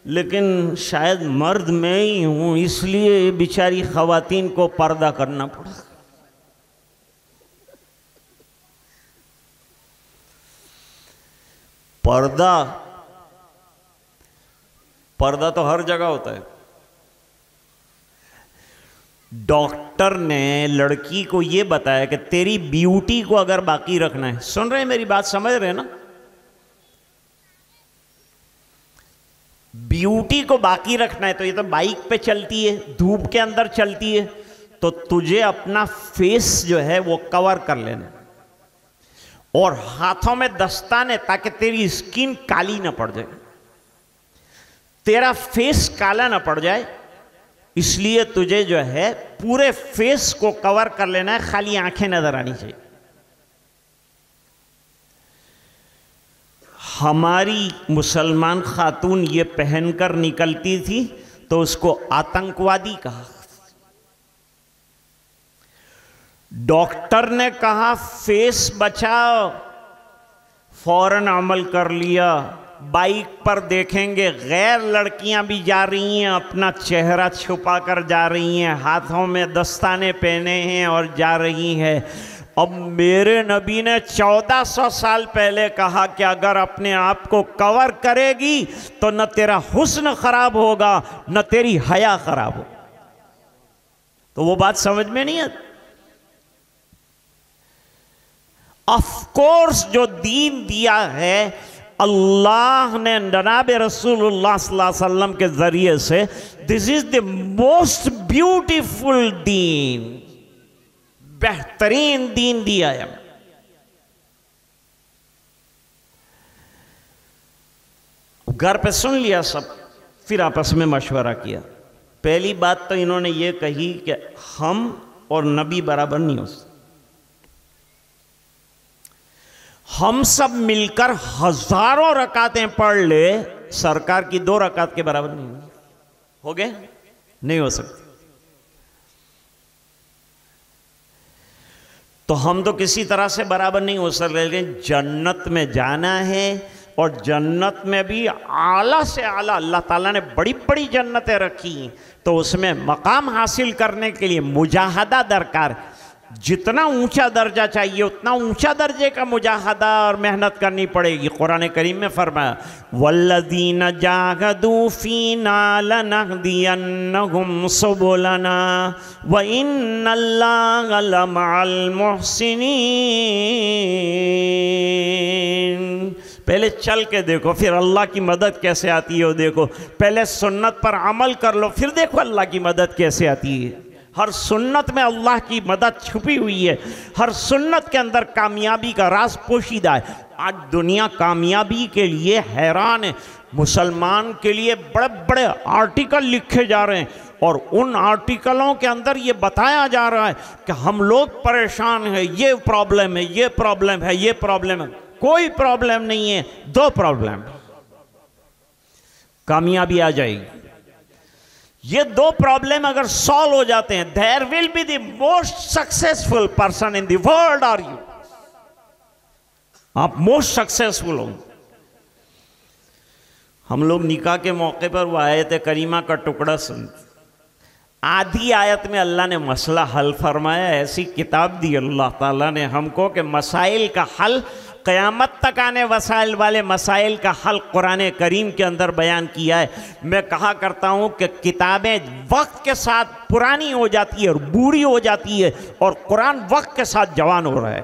लेकिन शायद मर्द मैं ही हूं, इसलिए बेचारी खवातीन को पर्दा करना पड़ा। पर्दा तो हर जगह होता है। डॉक्टर ने लड़की को यह बताया कि तेरी ब्यूटी को अगर बाकी रखना है, सुन रहे हैं मेरी बात, समझ रहे हैं ना? ब्यूटी को बाकी रखना है तो ये तो बाइक पे चलती है, धूप के अंदर चलती है, तो तुझे अपना फेस जो है वो कवर कर लेना और हाथों में दस्ताने, ताकि तेरी स्किन काली ना पड़ जाए, तेरा फेस काला ना पड़ जाए। इसलिए तुझे जो है पूरे फेस को कवर कर लेना है, खाली आंखें नजर आनी चाहिए। हमारी मुसलमान खातून ये पहनकर निकलती थी तो उसको आतंकवादी कहा। डॉक्टर ने कहा फेस बचाओ, फौरन अमल कर लिया। बाइक पर देखेंगे गैर लड़कियां भी जा रही हैं, अपना चेहरा छुपा कर जा रही हैं, हाथों में दस्ताने पहने हैं और जा रही हैं। अब मेरे नबी ने 1400 साल पहले कहा कि अगर अपने आप को कवर करेगी तो न तेरा हुस्न खराब होगा न तेरी हया खराब हो। तो वो बात समझ में नहीं आती। ऑफ कोर्स जो दीन दिया है अल्लाह ने जनाब रसूलुल्लाह सल्लल्लाहु अलैहि वसल्लम के जरिए से, this is the most beautiful दीन, बेहतरीन दीन दिया है। घर पे सुन लिया सब, फिर आपस में मशवरा किया। पहली बात तो इन्होंने ये कही कि हम और नबी बराबर नहीं हो सकते, हम सब मिलकर हजारों रकातें पढ़ ले, सरकार की 2 रकात के बराबर नहीं हो गए, नहीं हो सकते। तो हम तो किसी तरह से बराबर नहीं हो सकते, लेकिन जन्नत में जाना है और जन्नत में भी आला से आला, अल्लाह ताला ने बड़ी बड़ी जन्नतें रखी, तो उसमें मकाम हासिल करने के लिए मुजाहदा दरकार। जितना ऊंचा दर्जा चाहिए उतना ऊंचा दर्जे का मुजाहदा और मेहनत करनी पड़ेगी। कुरान करीम में फरमाया वल्लज़ीना जाहदू फीना लनहदियन्नहुम सुबुलना व इन्नल्लाहा लमअल मुहसिनीन। पहले चल के देखो फिर अल्लाह की मदद कैसे आती है वो देखो। पहले सुन्नत पर अमल कर लो फिर देखो अल्लाह की मदद कैसे आती है। हर सुन्नत में अल्लाह की मदद छुपी हुई है। हर सुन्नत के अंदर कामयाबी का राज पोशीदा है। आज दुनिया कामयाबी के लिए हैरान है। मुसलमान के लिए बड़े बड़े आर्टिकल लिखे जा रहे हैं और उन आर्टिकलों के अंदर ये बताया जा रहा है कि हम लोग परेशान हैं, ये प्रॉब्लम है, ये प्रॉब्लम है, ये प्रॉब्लम है। कोई प्रॉब्लम नहीं है, दो प्रॉब्लम, कामयाबी आ जाएगी। ये दो प्रॉब्लम अगर सॉल्व हो जाते हैं, there will be the most successful person in the world are you. आप मोस्ट सक्सेसफुल हो। हम लोग निकाह के मौके पर वो आयत करीमा का टुकड़ा सुन, आधी आयत में अल्लाह ने मसला हल फरमाया। ऐसी किताब दी अल्लाह ताला ने हमको कि मसाइल का हल, क़यामत तक आने वसाइल वाले मसाइल का हल कुरान करीम के अंदर बयान किया है। मैं कहा करता हूँ कि किताबें वक्त के साथ पुरानी हो जाती है और बूढ़ी हो जाती है और कुरान वक्त के साथ जवान हो रहा है।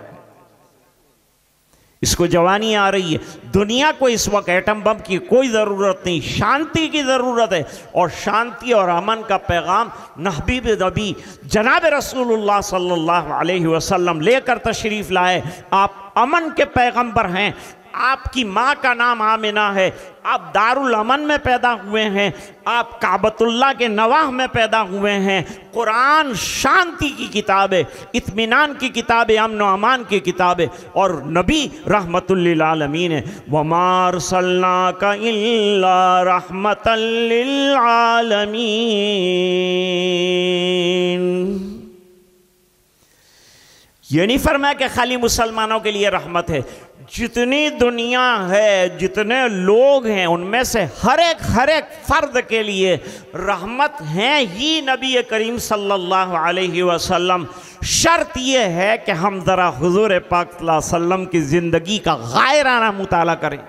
इसको जवानी आ रही है। दुनिया को इस वक्त एटम बम की कोई ज़रूरत नहीं, शांति की ज़रूरत है। और शांति और अमन का पैगाम हबीब नबी जनाब रसूलुल्लाह सल्लल्लाहु अलैहि वसल्लम लेकर तशरीफ़ लाए। आप अमन के पैगंबर हैं। आपकी माँ का नाम आमिना है। आप दारुल अमन में पैदा हुए हैं। आप काबतुल्लाह के नवाह में पैदा हुए हैं। कुरान शांति की किताब है, इत्मीनान की किताब है, अमन व अमान की किताब है। और नबी रहमतुल लिल आलमीन है। वमा अरसलनाका इल्ला रहमतल लिल आलमीन। ये नहीं फरमाया कि खाली मुसलमानों के लिए रहमत है। जितनी दुनिया है, जितने लोग हैं, उनमें से हर एक फर्द के लिए रहमत हैं ही नबी करीम सल्लल्लाहु अलैहि वसल्लम। शर्त यह है कि हम ज़रा हुजूर पाक सल्लल्लाहु अलैहि वसल्लम की ज़िंदगी का गायराना मुताला करें,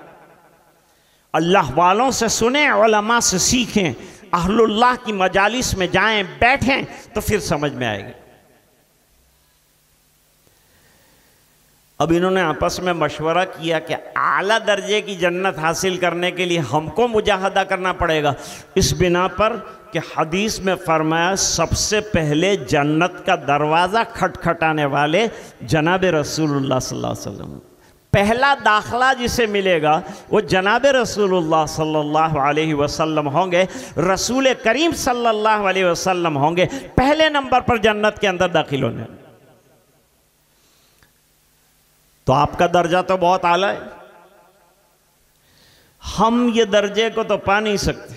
अल्लाह वालों से सुने, उलमा से सीखें, अहलुल्लाह की मजालिस में जाएं, बैठें, तो फिर समझ में आएगी। अब इन्होंने आपस में मशवरा किया कि आला दर्जे की जन्नत हासिल करने के लिए हमको मुजाहदा करना पड़ेगा। इस बिना पर कि हदीस में फरमाया सबसे पहले जन्नत का दरवाज़ा खटखटाने वाले जनाब रसूलुल्लाह सल्लल्लाहु अलैहि वसल्लम। पहला दाखला जिसे मिलेगा वो जनाब रसूलुल्लाह सल्लल्लाहु अलैहि वसल्लम होंगे। रसूल करीम सल्लल्लाहु अलैहि वसल्लम होंगे पहले नंबर पर जन्नत के अंदर दाखिल होने। तो आपका दर्जा तो बहुत आला है, हम ये दर्जे को तो पा नहीं सकते,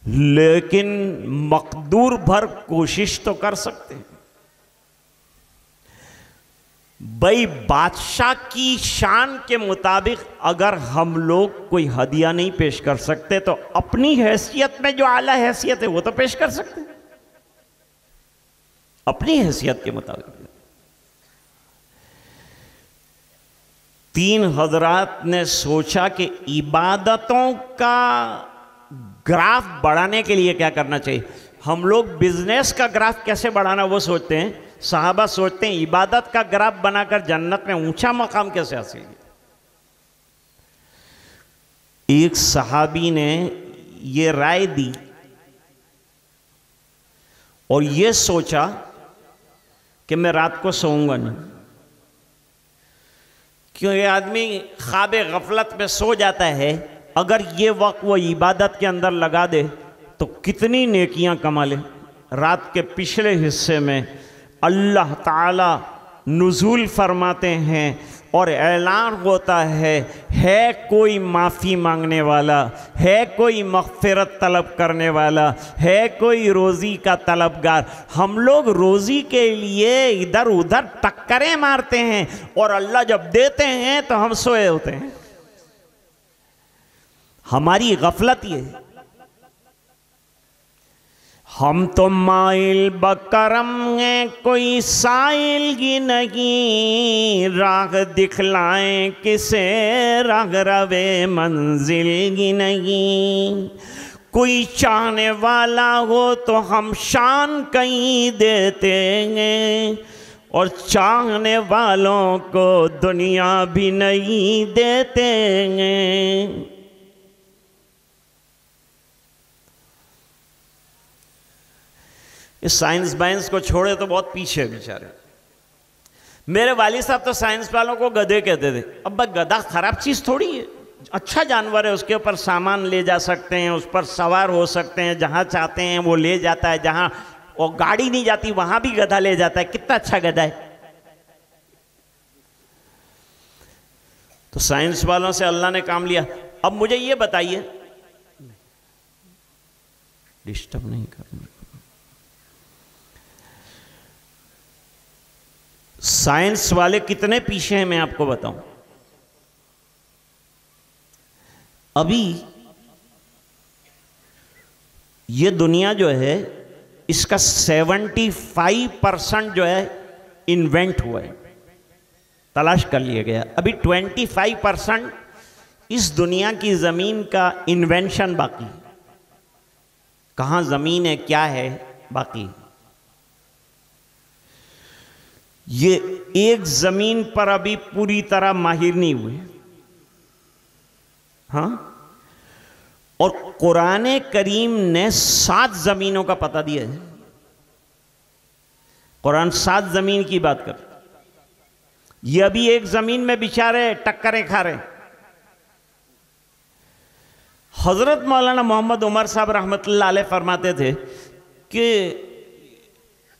लेकिन मकदूर भर कोशिश तो कर सकते हैं। भाई बादशाह की शान के मुताबिक अगर हम लोग कोई हदिया नहीं पेश कर सकते तो अपनी हैसियत में जो आला हैसियत है वो तो पेश कर सकते हैं, अपनी हैसियत के मुताबिक। तीन हजरात ने सोचा कि इबादतों का ग्राफ बढ़ाने के लिए क्या करना चाहिए। हम लोग बिजनेस का ग्राफ कैसे बढ़ाना वो सोचते हैं, सहाबा सोचते हैं इबादत का ग्राफ बनाकर जन्नत में ऊंचा मकाम कैसे हासिल किया। एक सहाबी ने ये राय दी और ये सोचा कि मैं रात को सोऊंगा नहीं, क्योंकि आदमी ख्वाब गफलत में सो जाता है। अगर ये वक्त वो इबादत के अंदर लगा दे तो कितनी नेकियां कमा ले। रात के पिछले हिस्से में अल्लाह ताला नुज़ूल फरमाते हैं और ऐलान होता है कोई माफ़ी मांगने वाला, है कोई मग़फ़िरत तलब करने वाला, है कोई रोज़ी का तलबगार। हम लोग रोज़ी के लिए इधर उधर टक्करें मारते हैं और अल्लाह जब देते हैं तो हम सोए होते हैं। हमारी गफलत ये है। हम तो माइल बकरम हैं कोई साइल की नहीं, राह दिखलाएं किसे राह रवे मंजिल की नहीं। कोई चाहने वाला हो तो हम शान कहीं देते हैं, और चाहने वालों को दुनिया भी नहीं देते हैं। इस साइंस बाइंस को छोड़े तो बहुत पीछे बेचारे। मेरे वालिद साहब तो साइंस वालों को गधे कहते थे। अब गधा खराब चीज़ थोड़ी है, अच्छा जानवर है, उसके ऊपर सामान ले जा सकते हैं, उस पर सवार हो सकते हैं, जहाँ चाहते हैं वो ले जाता है, जहाँ वो गाड़ी नहीं जाती वहाँ भी गधा ले जाता है। कितना अच्छा गधा है। तो साइंस वालों से अल्लाह ने काम लिया। अब मुझे ये बताइए, डिस्टर्ब नहीं करना, साइंस वाले कितने पीछे हैं मैं आपको बताऊं। अभी ये दुनिया जो है इसका 75% जो है इन्वेंट हुआ है, तलाश कर लिया गया। अभी 25% इस दुनिया की ज़मीन का इन्वेंशन बाकी। कहाँ ज़मीन है, क्या है, बाकी। ये एक ज़मीन पर अभी पूरी तरह माहिर नहीं हुए। हाँ, और कुरान करीम ने 7 ज़मीनों का पता दिया है। कुरान 7 ज़मीन की बात कर। ये अभी एक ज़मीन में बेचारे टक्करें खा रहे। हज़रत मौलाना मोहम्मद उमर साहब रहमतुल्लाह अलैह फरमाते थे कि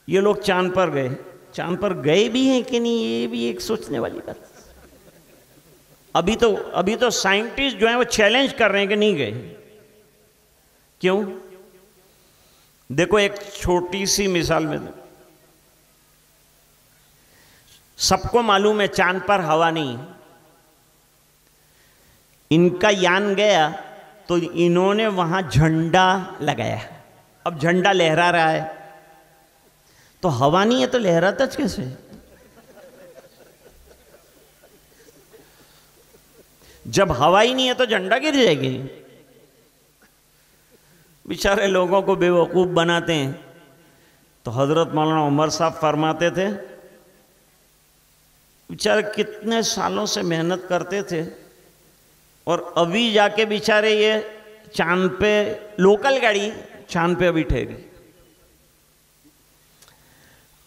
ये लोग चांद पर गए। चांद पर गए भी हैं कि नहीं, ये भी एक सोचने वाली बात। अभी तो साइंटिस्ट जो हैं वो चैलेंज कर रहे हैं कि नहीं गए। क्यों? देखो, एक छोटी सी मिसाल में, सबको मालूम है चांद पर हवा नहीं। इनका यान गया तो इन्होंने वहां झंडा लगाया। अब झंडा लहरा रहा है, तो हवा नहीं है तो लहराता कैसे? जब हवा ही नहीं है तो झंडा गिर जाएगी। बेचारे लोगों को बेवकूफ बनाते हैं। तो हजरत मौलाना उमर साहब फरमाते थे, बेचारे कितने सालों से मेहनत करते थे और अभी जाके बेचारे ये चांद पे, लोकल गाड़ी चांद पे अभी ठहरी।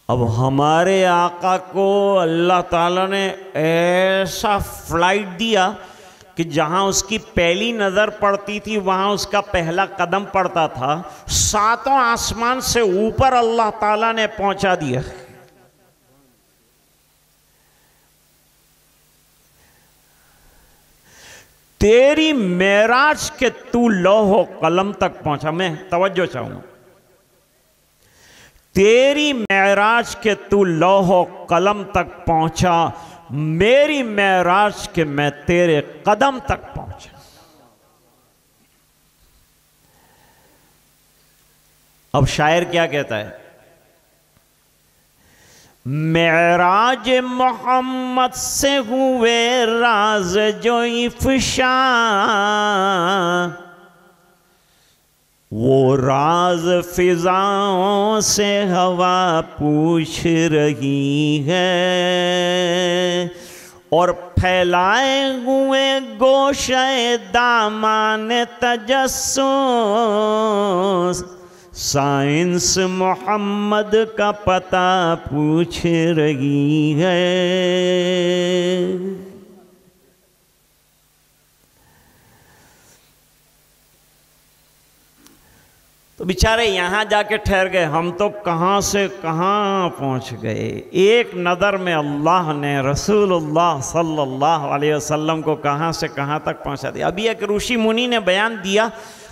अब हमारे आका को अल्लाह ताला ने ऐसा फ्लाइट दिया कि जहां उसकी पहली नज़र पड़ती थी वहां उसका पहला कदम पड़ता था। 7 आसमान से ऊपर अल्लाह ताला ने पहुंचा दिया। तेरी मेराज के तू लौहो कलम तक पहुंचा। मैं तवज्जो चाहूंगा, तेरी मेराज के तू लौहो कलम तक पहुंचा, मेरी मेराज के मैं तेरे कदम तक पहुंचा। अब शायर क्या कहता है? मेराज मोहम्मद से हुए राज जो इफ़शा, वो राज फिजाओं से हवा पूछ रही है, और फैलाए हुए गोशे दामान तजस्सुस साइंस मोहम्मद का पता पूछ रही है। तो बेचारे यहाँ जाके ठहर गए। हम तो कहाँ से कहाँ पहुँच गए। एक नज़र में अल्लाह ने रसूलुल्लाह सल्लल्लाहु अलैहि वसल्लम को कहाँ से कहाँ तक पहुँचा दिया। अभी एक ऋषि मुनि ने बयान दिया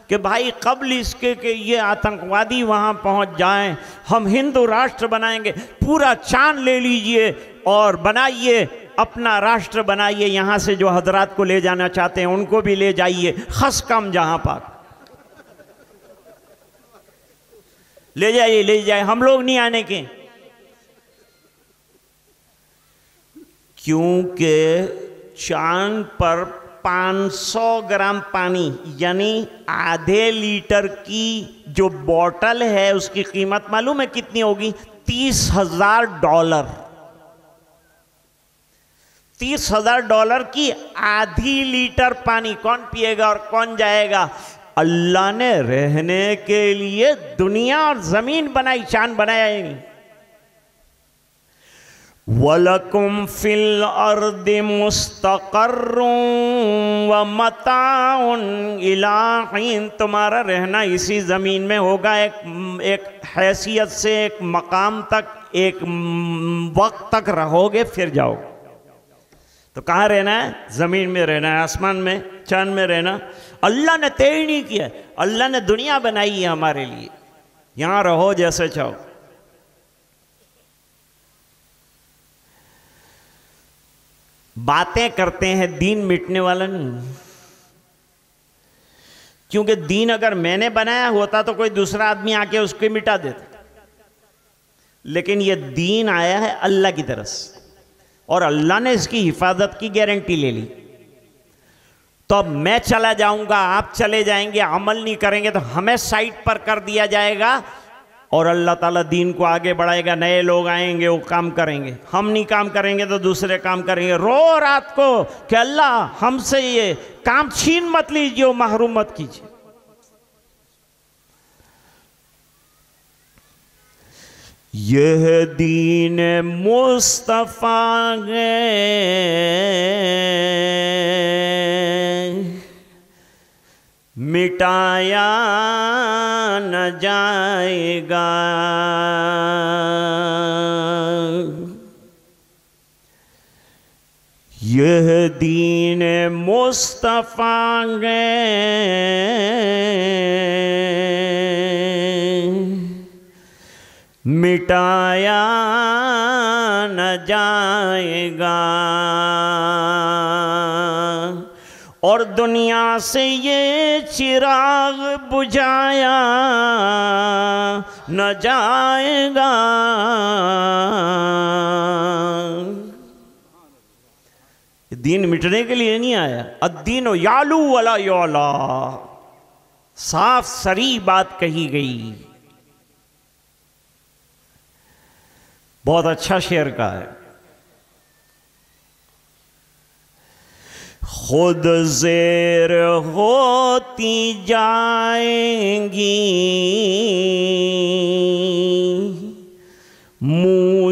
कि भाई कबल इसके कि ये आतंकवादी वहाँ पहुँच जाएं, हम हिंदू राष्ट्र बनाएंगे। पूरा चांद ले लीजिए और बनाइए, अपना राष्ट्र बनाइए। यहाँ से जो हजरात को ले जाना चाहते हैं उनको भी ले जाइए, खस कम जहाँ पाक। ले जाइए, हम लोग नहीं आने के। क्योंकि चांद पर 500 ग्राम पानी यानी आधे लीटर की जो बोतल है उसकी कीमत मालूम है कितनी होगी? $30,000। $30,000 की आधी लीटर पानी कौन पिएगा और कौन जाएगा? अल्लाह ने रहने के लिए दुनिया और जमीन बनाई, चांद बनाया ही नहीं। वलकुम फिल अर्दि मुस्तक़र्रुन व मताउन इला हिन, तुम्हारा रहना इसी ज़मीन में होगा एक हैसियत से, एक मकाम तक, एक वक्त तक रहोगे फिर जाओ। तो कहाँ रहना है? ज़मीन में रहना है, आसमान में, चांद में रहना। अल्लाह ने तय नहीं किया, अल्लाह ने दुनिया बनाई है हमारे लिए, यहाँ रहो जैसे चाहो। बातें करते हैं, दीन मिटने वाला नहीं। क्योंकि दीन अगर मैंने बनाया होता तो कोई दूसरा आदमी आके उसको मिटा देता, लेकिन ये दीन आया है अल्लाह की तरफ से और अल्लाह ने इसकी हिफाजत की गारंटी ले ली। तो अब मैं चला जाऊंगा, आप चले जाएंगे, अमल नहीं करेंगे तो हमें साइड पर कर दिया जाएगा और अल्लाह ताला दीन को आगे बढ़ाएगा। नए लोग आएंगे, वो काम करेंगे, हम नहीं काम करेंगे तो दूसरे काम करेंगे। रो रात को कि अल्लाह हमसे ये काम छीन मत लीजिए, महरूम मत कीजिए। यह दीन मुस्तफ़ा है, मिटाया न जाएगा। यह दीन मुस्तफ़ा है, मिटाया न जाएगा और दुनिया से ये चिराग बुझाया न जाएगा। दीन मिटने के लिए नहीं आया। अद्दीन यालू वला यौला, साफ सरी बात कही गई। बहुत अच्छा शेर का है। खुद ज़ेर होती जाएंगी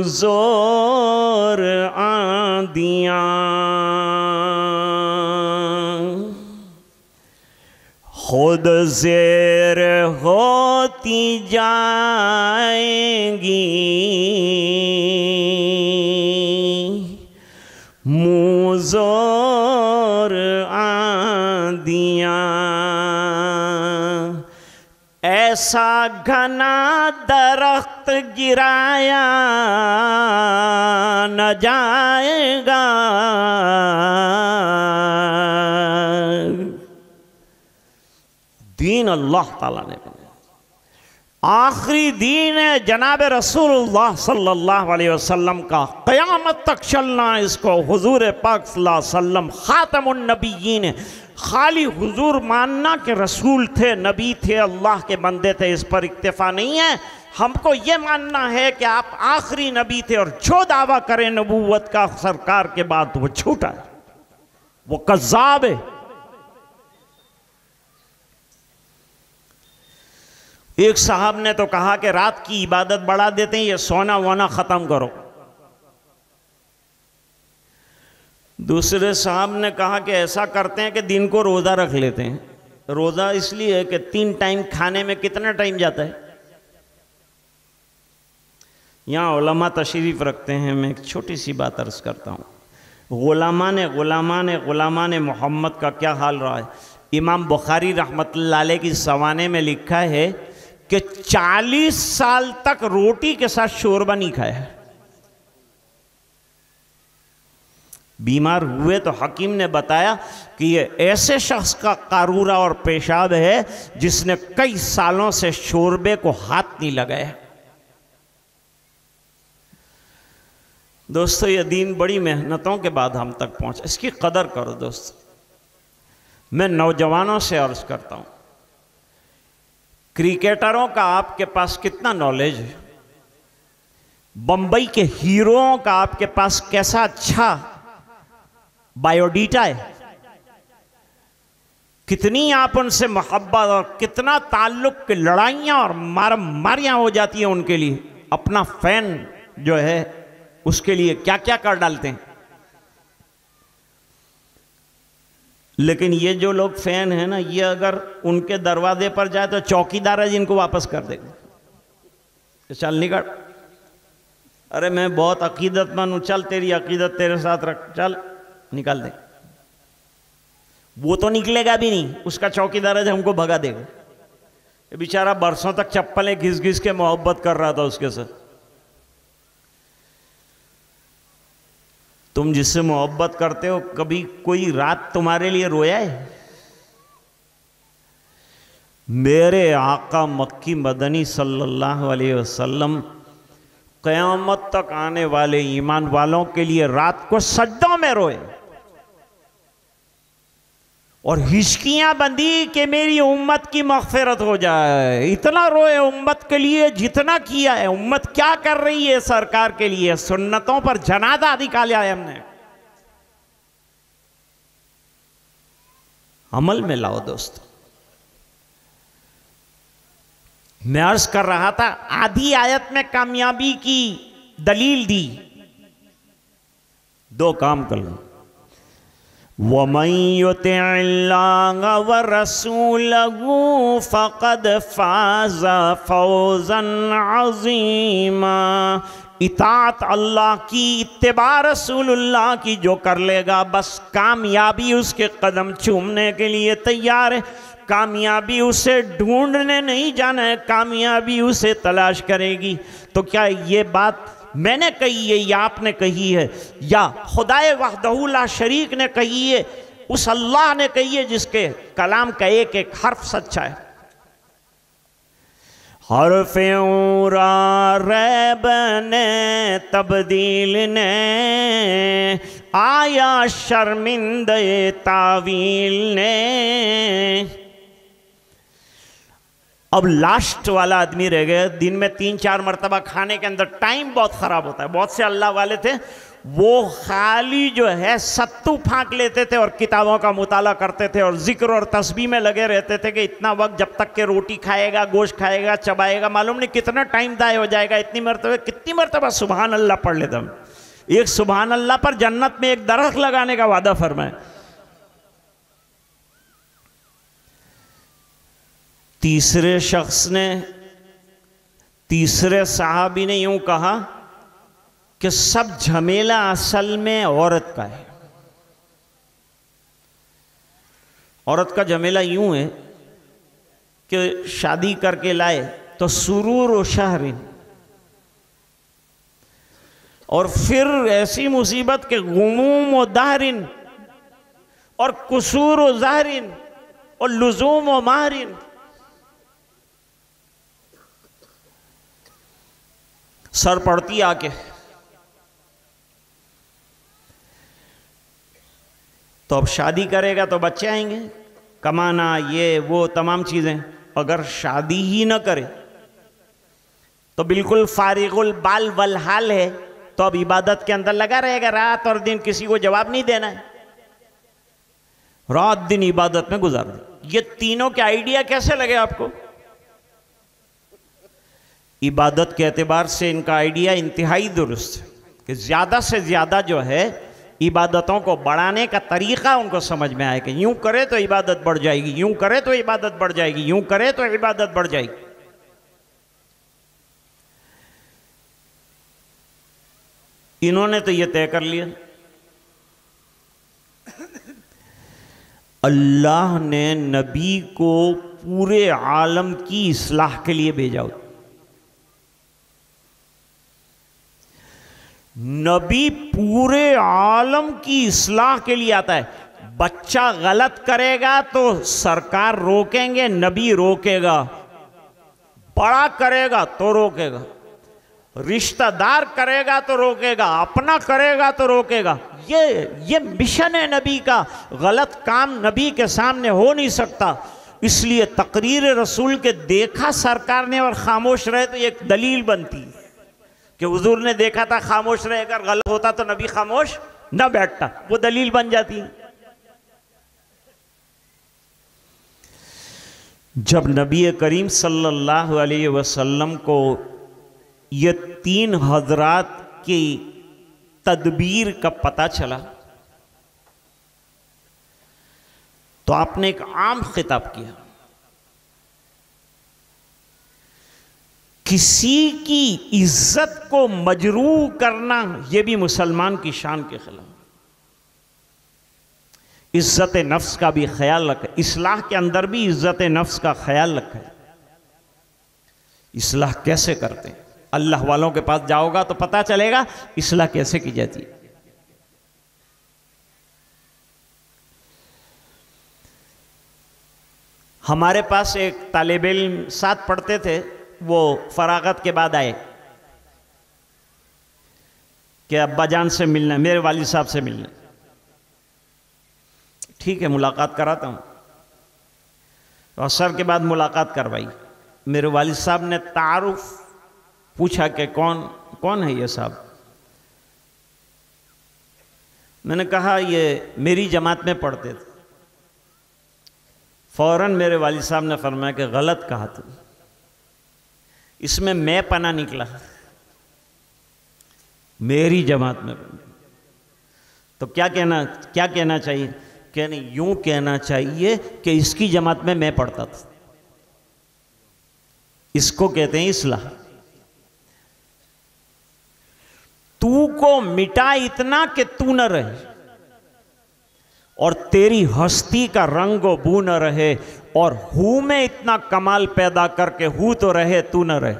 मुज़ोर आंधियाँ, खुद ज़ेर होती जाएंगी मुज़ोर आंधियाँ। ऐसा घना दरख्त गिराया न जाएगा। दीन अल्लाह ताला ने बनाया, आखिरी दीन है जनाब रसूलुल्लाह सल्लल्लाहु अलैहि वसल्लम का। क़यामत तक चलना इसको। हुजूर पाक सल्लल्लाहु अलैहि वसल्लम ख़ातमुन नबिय्यीन है। खाली हुजूर मानना कि रसूल थे, नबी थे, अल्लाह के बंदे थे, इस पर इक्तिफा नहीं है। हमको ये मानना है कि आप आखिरी नबी थे और जो दावा करें नबूवत का सरकार के बाद वो झूठा है, वो कज़्ज़ाब है। एक साहब ने तो कहा कि रात की इबादत बढ़ा देते हैं, ये सोना वोना ख़त्म करो। दूसरे साहब ने कहा कि ऐसा करते हैं कि दिन को रोज़ा रख लेते हैं। रोज़ा इसलिए है कि 3 टाइम खाने में कितना टाइम जाता है। यहाँ उलमा तशरीफ़ रखते हैं। मैं एक छोटी सी बात अर्ज़ करता हूँ। ग़ुलामान मोहम्मद का क्या हाल रहा है। इमाम बुखारी रहमतुल्लाह अलैह की सवाने में लिखा है कि 40 साल तक रोटी के साथ शोरबा नहीं खाया है। बीमार हुए तो हकीम ने बताया कि ये ऐसे शख्स का कारूरा और पेशाब है जिसने कई सालों से शोरबे को हाथ नहीं लगाया। दोस्तों, ये दीन बड़ी मेहनतों के बाद हम तक पहुंचा, इसकी कदर करो दोस्तों। मैं नौजवानों से अर्ज करता हूं, क्रिकेटरों का आपके पास कितना नॉलेज है, बंबई के हीरोओं का आपके पास कैसा अच्छा बायोडाटा है, कितनी आप उनसे मोहब्बत और कितना ताल्लुक की लड़ाइयां और मारियां हो जाती हैं उनके लिए, अपना फैन जो है उसके लिए क्या क्या कर डालते हैं। लेकिन ये जो लोग फैन हैं ना, ये अगर उनके दरवाजे पर जाए तो चौकीदार है जिनको वापस कर देगा, चल निकल, अरे मैं बहुत अकीदतमंद हूं, चल तेरी अकीदत तेरे साथ रख, चल निकाल दे। वो तो निकलेगा भी नहीं, उसका चौकीदार है जो हमको भगा देगा। ये बेचारा बरसों तक चप्पलें घिस घिस के मोहब्बत कर रहा था उसके साथ। तुम जिससे मोहब्बत करते हो, कभी कोई रात तुम्हारे लिए रोया है? मेरे आका मक्की मदनी सल्लल्लाहु अलैहि वसल्लम क़यामत तक आने वाले ईमान वालों के लिए रात को सजदों में रोए और हिचकियां बंदी कि मेरी उम्मत की मग़फ़िरत हो जाए। इतना रोए उम्मत के लिए जितना किया है। उम्मत क्या कर रही है सरकार के लिए? सुन्नतों पर जनाजा निकाला है हमने। अमल में लाओ दोस्तों। मैं अर्ज कर रहा था, आधी आयत में कामयाबी की दलील दी। दो काम कर लो, वमन युतिअल्लाह व रसूलहू फ़क़द फ़ाज़ फ़ौज़न अज़ीमा। इताअत अल्लाह की, इत्तिबा रसूलुल्लाह की जो कर लेगा, बस कामयाबी उसके कदम चूमने के लिए तैयार है। कामयाबी उसे ढूंढने नहीं जाना है, कामयाबी उसे तलाश करेगी। तो क्या ये बात मैंने कही है या आपने कही है, या खुदाए वहदहू ला शरीक ने कही है, उस अल्लाह ने कही है जिसके कलाम का एक एक हर्फ सच्चा है? हर्फ उरा रैब ने तब्दील ने आया शर्मिंदे तावील ने। अब लास्ट वाला आदमी रह गया, दिन में 3-4 मरतबा खाने के अंदर टाइम बहुत ख़राब होता है। बहुत से अल्लाह वाले थे, वो खाली जो है सत्तू फाँक लेते थे और किताबों का मुताला करते थे और जिक्र और तस्बीह में लगे रहते थे कि इतना वक्त जब तक के रोटी खाएगा, गोश्त खाएगा, चबाएगा, मालूम नहीं कितना टाइम दाय हो जाएगा। कितनी मरतबा सुबहान अल्लाह पढ़ लेता हूँ। एक सुबहान अल्लाह पर जन्नत में एक दरख्त लगाने का वादा फरमाए। तीसरे शख्स ने, तीसरे साहबी ने यूं कहा कि सब झमेला असल में औरत का है। औरत का झमेला यूं है कि शादी करके लाए तो सुरूर व शहरिन, और फिर ऐसी मुसीबत के गुमूम व दाहरिन और कुसूर व ज़ाहरिन और लुजूम व माहरिन। सर पड़ती आके तो अब शादी करेगा तो बच्चे आएंगे, कमाना, ये वो तमाम चीज़ें। अगर शादी ही न करे तो बिल्कुल फारिगुल बाल वल हाल है, तो अब इबादत के अंदर लगा रहेगा, रात और दिन किसी को जवाब नहीं देना है, रात दिन इबादत में गुजार दे। ये तीनों के आइडिया कैसे लगे आपको? इबादत के एतबार से इनका आइडिया इंतहाई दुरुस्त है कि ज़्यादा से ज़्यादा जो है इबादतों को बढ़ाने का तरीक़ा उनको समझ में आए कि यूं करे तो इबादत बढ़ जाएगी, यूं करे तो इबादत बढ़ जाएगी, यूं करे तो इबादत बढ़ जाएगी। इन्होंने तो ये तय कर लिया। अल्लाह ने नबी को पूरे आलम की इस्लाह के लिए भेजा। नबी पूरे आलम की इस्लाह के लिए आता है। बच्चा गलत करेगा तो सरकार रोकेंगे, नबी रोकेगा। बड़ा करेगा तो रोकेगा, रिश्तेदार करेगा तो रोकेगा, अपना करेगा तो रोकेगा। ये मिशन है नबी का। गलत काम नबी के सामने हो नहीं सकता। इसलिए तकरीर रसूल के देखा सरकार ने और खामोश रहे तो एक दलील बनती कि हुजूर ने देखा था खामोश रहे, अगर गलत होता तो नबी खामोश न बैठता, वो दलील बन जाती। जब नबी करीम सल्लल्लाहु अलैहि वसल्लम को ये 3 हजरात की तदबीर का पता चला तो आपने एक आम खिताब किया। किसी की इज्जत को मजरूह करना यह भी मुसलमान की शान के खिलाफ। इज्जत नफ्स का भी ख्याल रखें। इस्लाह के अंदर भी इज्जत नफ्स का ख्याल रखें। इस्लाह कैसे करते हैं? अल्लाह वालों के पास जाओगा तो पता चलेगा इस्लाह कैसे की जाती है। हमारे पास एक तालिब इल्म साथ पढ़ते थे, वो फरागत के बाद आए कि अब्बा जान से मिलना, मेरे वालिद साहब से मिलना। ठीक है, मुलाकात कराता हूँ। तो असर के बाद मुलाकात करवाई। मेरे वालिद साहब ने तारुफ पूछा कि कौन है ये साहब। मैंने कहा ये मेरी जमात में पढ़ते थे। फौरन मेरे वालिद साहब ने फरमाया कि गलत कहा तुम, इसमें मैं पना निकला, मेरी जमात में। तो क्या कहना चाहिए? कहने यूं कहना चाहिए कि इसकी जमात में मैं पढ़ता था। इसको कहते हैं इस्लाह। तू को मिटा इतना कि तू न रहे और तेरी हस्ती का रंग बू न रहे, और हूं में इतना कमाल पैदा करके हूं तो रहे तू न रहे।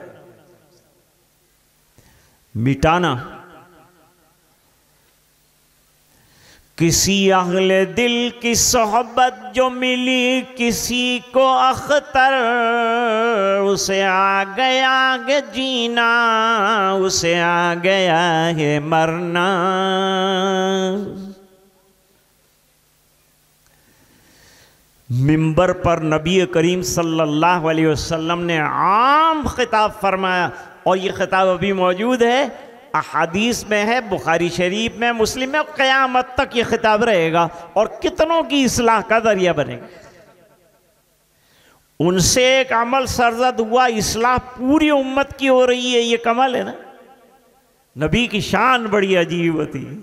मिटाना। किसी अहले दिल की सोहबत जो मिली किसी को अख्तर, उसे आ गया है जीना, उसे आ गया है मरना। मिंबर पर नबी करीम सल्लल्लाहु अलैहि वसल्लम ने आम खिताब फरमाया, और ये खिताब अभी मौजूद है, अहादीस में है, बुखारी शरीफ में, मुस्लिम में। क़यामत तक ये खिताब रहेगा और कितनों की इस्लाह का जरिया बनेगा। उनसे एक अमल सरजद हुआ, इस्लाह पूरी उम्मत की हो रही है। ये कमाल है ना। नबी की शान बड़ी अजीब होती है।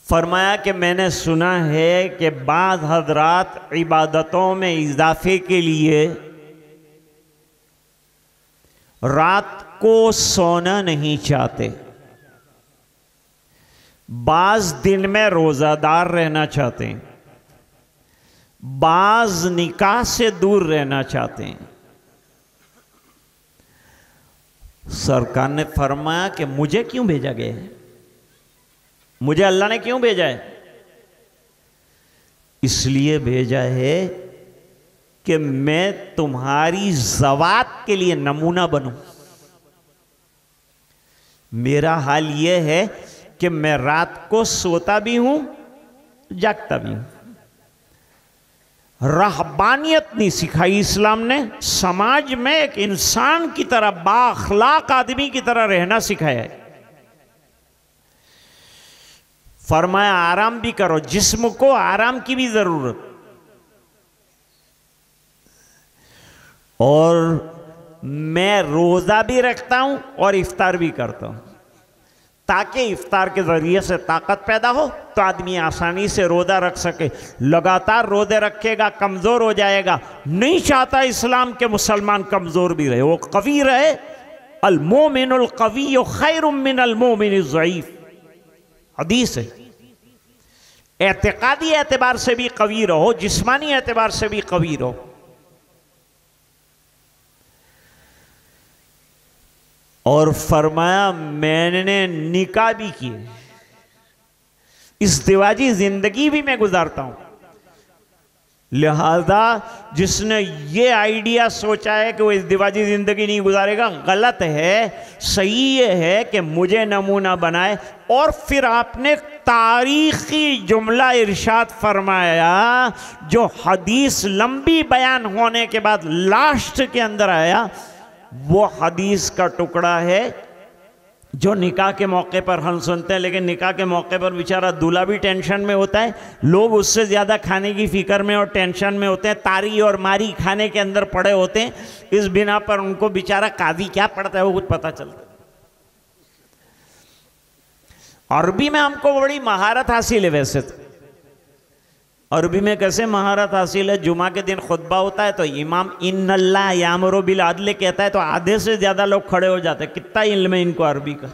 फरमाया कि मैंने सुना है कि बाद हजरात इबादतों में इजाफे के लिए रात को सोना नहीं चाहते, बाज दिन में रोजादार रहना चाहते हैं, बाज निकाह से दूर रहना चाहते हैं। सरकार ने फरमाया कि मुझे क्यों भेजा गया है? मुझे अल्लाह ने क्यों भेजा है? इसलिए भेजा है कि मैं तुम्हारी ज़वात के लिए नमूना बनूं। मेरा हाल यह है कि मैं रात को सोता भी हूं, जागता भी हूं। रहबानियत नहीं सिखाई इस्लाम ने। समाज में एक इंसान की तरह, बाअखलाक आदमी की तरह रहना सिखाया है। फरमाया आराम भी करो, जिस्म को आराम की भी जरूरत। और मैं रोजा भी रखता हूं और इफ्तार भी करता हूं, ताकि इफ्तार के जरिए से ताकत पैदा हो तो आदमी आसानी से रोजा रख सके। लगातार रोजे रखेगा कमजोर हो जाएगा। नहीं चाहता इस्लाम के मुसलमान कमजोर भी रहे, वो कवी रहे। अल मोमिनुल कविय्यु खैरुम मिनल मोमिनिज़ ज़ईफ़, हदीस है। एतकादी एतबार से भी कवी रहो, जिस्मानी एतबार से भी कवी रहो। और फरमाया मैंने निकाह भी किए, इस दिवाजी जिंदगी भी मैं गुजारता हूं। लिहाजा जिसने ये आइडिया सोचा है कि वो इस दिवाजी जिंदगी नहीं गुजारेगा, गलत है। सही ये है कि मुझे नमूना बनाए। और फिर आपने तारीखी जुमला इरशाद फरमाया जो हदीस लंबी बयान होने के बाद लास्ट के अंदर आया, वो हदीस का टुकड़ा है जो निकाह के मौके पर हम सुनते हैं। लेकिन निकाह के मौके पर बेचारा दूल्हा भी टेंशन में होता है, लोग उससे ज़्यादा खाने की फिक्र में और टेंशन में होते हैं, तारी और मारी खाने के अंदर पड़े होते हैं। इस बिना पर उनको बेचारा काजी क्या पड़ता है वो कुछ पता चलता है। अरबी में हमको बड़ी महारत हासिल है। वैसे तो अरबी में कैसे महारत हासिल है, जुमा के दिन खुतबा होता है तो इमाम इन्नल्लाह यामुरु बिल अदल कहता है तो आधे से ज़्यादा लोग खड़े हो जाते हैं। कितना इल्म है इनको अरबी का।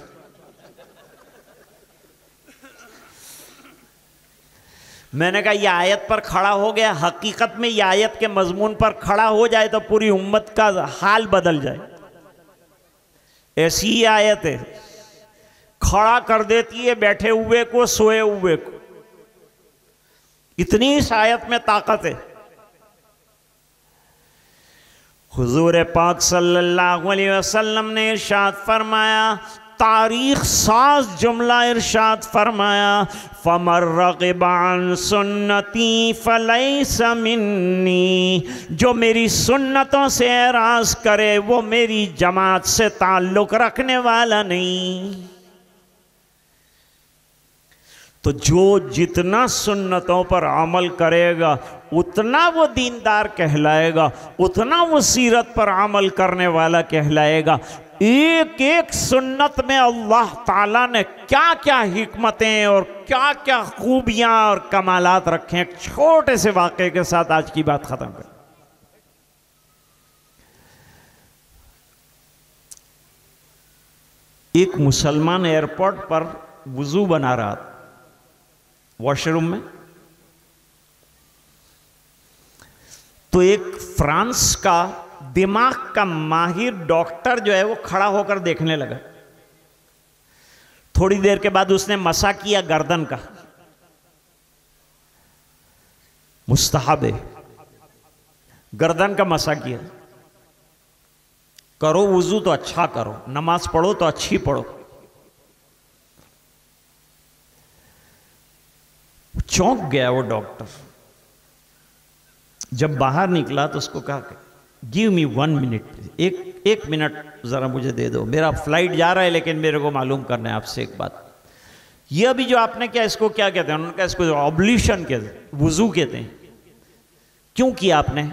मैंने कहा यह आयत पर खड़ा हो गया, हकीकत में यह आयत के मजमून पर खड़ा हो जाए तो पूरी उम्मत का हाल बदल जाए। ऐसी ही आयत है, खड़ा कर देती है बैठे हुए को, सोए हुए को। इतनी इस आयत में ताकत है। हुजूर पाक सल्लल्लाहु अलैहि वसल्लम ने इरशाद फरमाया, तारीख साज जुमला इरशाद फरमाया, फमर रग़िब अन सुन्नती फलैसा मिन्नी, जो मेरी सुन्नतों से एराज करे वो मेरी जमात से ताल्लुक़ रखने वाला नहीं। तो जो जितना सुन्नतों पर अमल करेगा उतना वो दीनदार कहलाएगा, उतना वो सीरत पर अमल करने वाला कहलाएगा। एक एक सुन्नत में अल्लाह ताला ने क्या क्या हिकमतें और क्या क्या खूबियां और कमालात रखे हैं। एक छोटे से वाक़े के साथ आज की बात खत्म कर। एक मुसलमान एयरपोर्ट पर वुजू बना रहा था वॉशरूम में, तो एक फ्रांस का दिमाग का माहिर डॉक्टर जो है वो खड़ा होकर देखने लगा। थोड़ी देर के बाद उसने मसा किया गर्दन का। मुस्तहब है, गर्दन का मसा किया। करो वुजू तो अच्छा करो, नमाज पढ़ो तो अच्छी पढ़ो। चौंक गया वो डॉक्टर। जब बाहर निकला तो उसको कहा गिव मी 1 मिनट, एक मिनट ज़रा मुझे दे दो, मेरा फ्लाइट जा रहा है लेकिन मेरे को मालूम करना है आपसे एक बात। ये अभी जो आपने क्या, इसको क्या कहते हैं? उन्होंने कहा इसको ऑब्ल्यूशन कहते हैं, वुजू कहते हैं। क्यों किया आपने?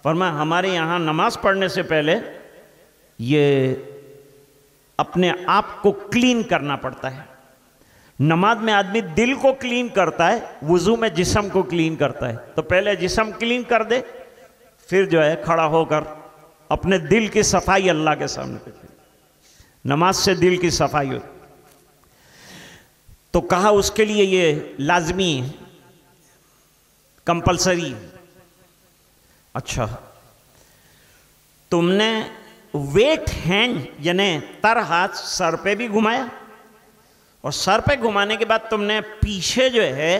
फरमाया हमारे यहाँ नमाज पढ़ने से पहले ये अपने आप को क्लीन करना पड़ता है। नमाज में आदमी दिल को क्लीन करता है, वुजू में जिस्म को क्लीन करता है। तो पहले जिस्म क्लीन कर दे, फिर जो है खड़ा होकर अपने दिल की सफाई अल्लाह के सामने कर। नमाज से दिल की सफाई हो। तो कहा उसके लिए ये लाजमी है, कंपलसरी। अच्छा, तुमने वेट हैंड यानी तर हाथ सर पे भी घुमाया, और सर पे घुमाने के बाद तुमने पीछे जो है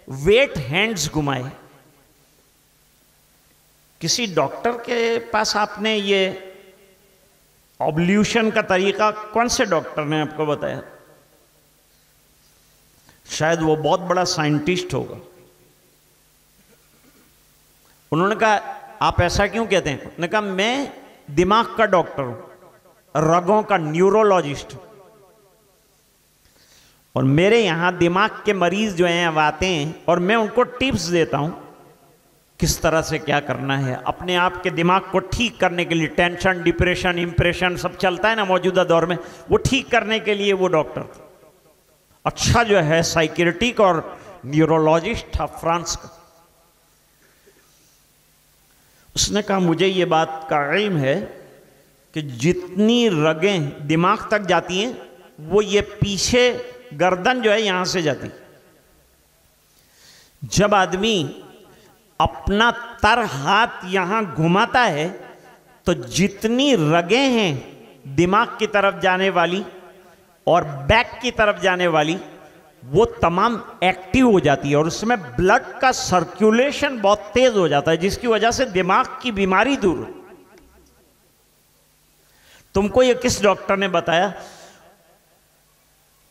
वेट हैंड्स घुमाए। किसी डॉक्टर के पास आपने ये ऑब्ल्यूशन का तरीका, कौन से डॉक्टर ने आपको बताया? शायद वो बहुत बड़ा साइंटिस्ट होगा। उन्होंने कहा आप ऐसा क्यों कहते हैं? उन्होंने कहा मैं दिमाग का डॉक्टर हूं, रगों का न्यूरोलॉजिस्ट, और मेरे यहां दिमाग के मरीज जो हैं अब आते हैं और मैं उनको टिप्स देता हूं किस तरह से क्या करना है अपने आप के दिमाग को ठीक करने के लिए। टेंशन, डिप्रेशन, इंप्रेशन सब चलता है ना मौजूदा दौर में, वो ठीक करने के लिए वो डॉक्टर अच्छा जो है साइकियाट्रिक और न्यूरोलॉजिस्ट था फ्रांस का। उसने कहा मुझे ये बात का इल्म है कि जितनी रगें दिमाग तक जाती हैं वो ये पीछे गर्दन जो है यहां से जाती। जब आदमी अपना तर हाथ यहां घुमाता है तो जितनी रगें हैं दिमाग की तरफ जाने वाली और बैक की तरफ जाने वाली, वो तमाम एक्टिव हो जाती है और उसमें ब्लड का सर्कुलेशन बहुत तेज हो जाता है, जिसकी वजह से दिमाग की बीमारी दूर हो। तुमको ये किस डॉक्टर ने बताया?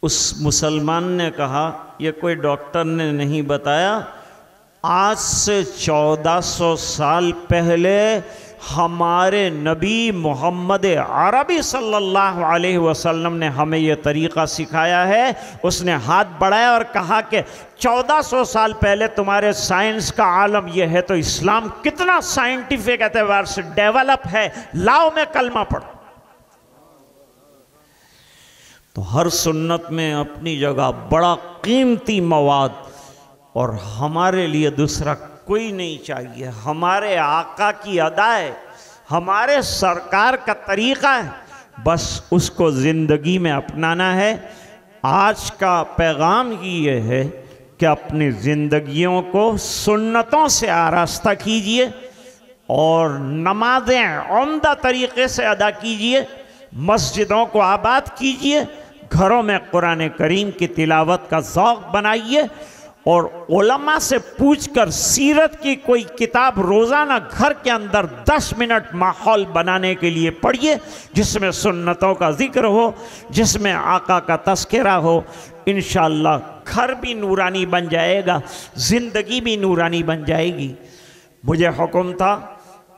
उस मुसलमान ने कहा, ये कोई डॉक्टर ने नहीं बताया, आज से 1400 साल पहले हमारे नबी मोहम्मद अरबी सल्लल्लाहु अलैहि वसल्लम ने हमें यह तरीक़ा सिखाया है। उसने हाथ बढ़ाया और कहा कि 1400 साल पहले तुम्हारे साइंस का आलम यह है, तो इस्लाम कितना साइंटिफिक एतबार से डेवलप है, लाओ में कलमा पढ़ो। तो हर सुन्नत में अपनी जगह बड़ा कीमती मवाद, और हमारे लिए दूसरा कोई नहीं चाहिए। हमारे आका की अदा है, हमारे सरकार का तरीक़ा है, बस उसको ज़िंदगी में अपनाना है। आज का पैगाम ही ये है कि अपनी ज़िंदगियों को सुन्नतों से आरास्ता कीजिए और नमाज़ें उम्दा तरीक़े से अदा कीजिए, मस्जिदों को आबाद कीजिए, घरों में कुरान करीम की तिलावत का ज़ौक़ बनाइए और उलमा से पूछकर सीरत की कोई किताब रोज़ाना घर के अंदर 10 मिनट माहौल बनाने के लिए पढ़िए, जिसमें सुन्नतों का ज़िक्र हो, जिसमें आका का तज़किरा हो। इंशाअल्लाह घर भी नूरानी बन जाएगा, ज़िंदगी भी नूरानी बन जाएगी। मुझे हुक्म था,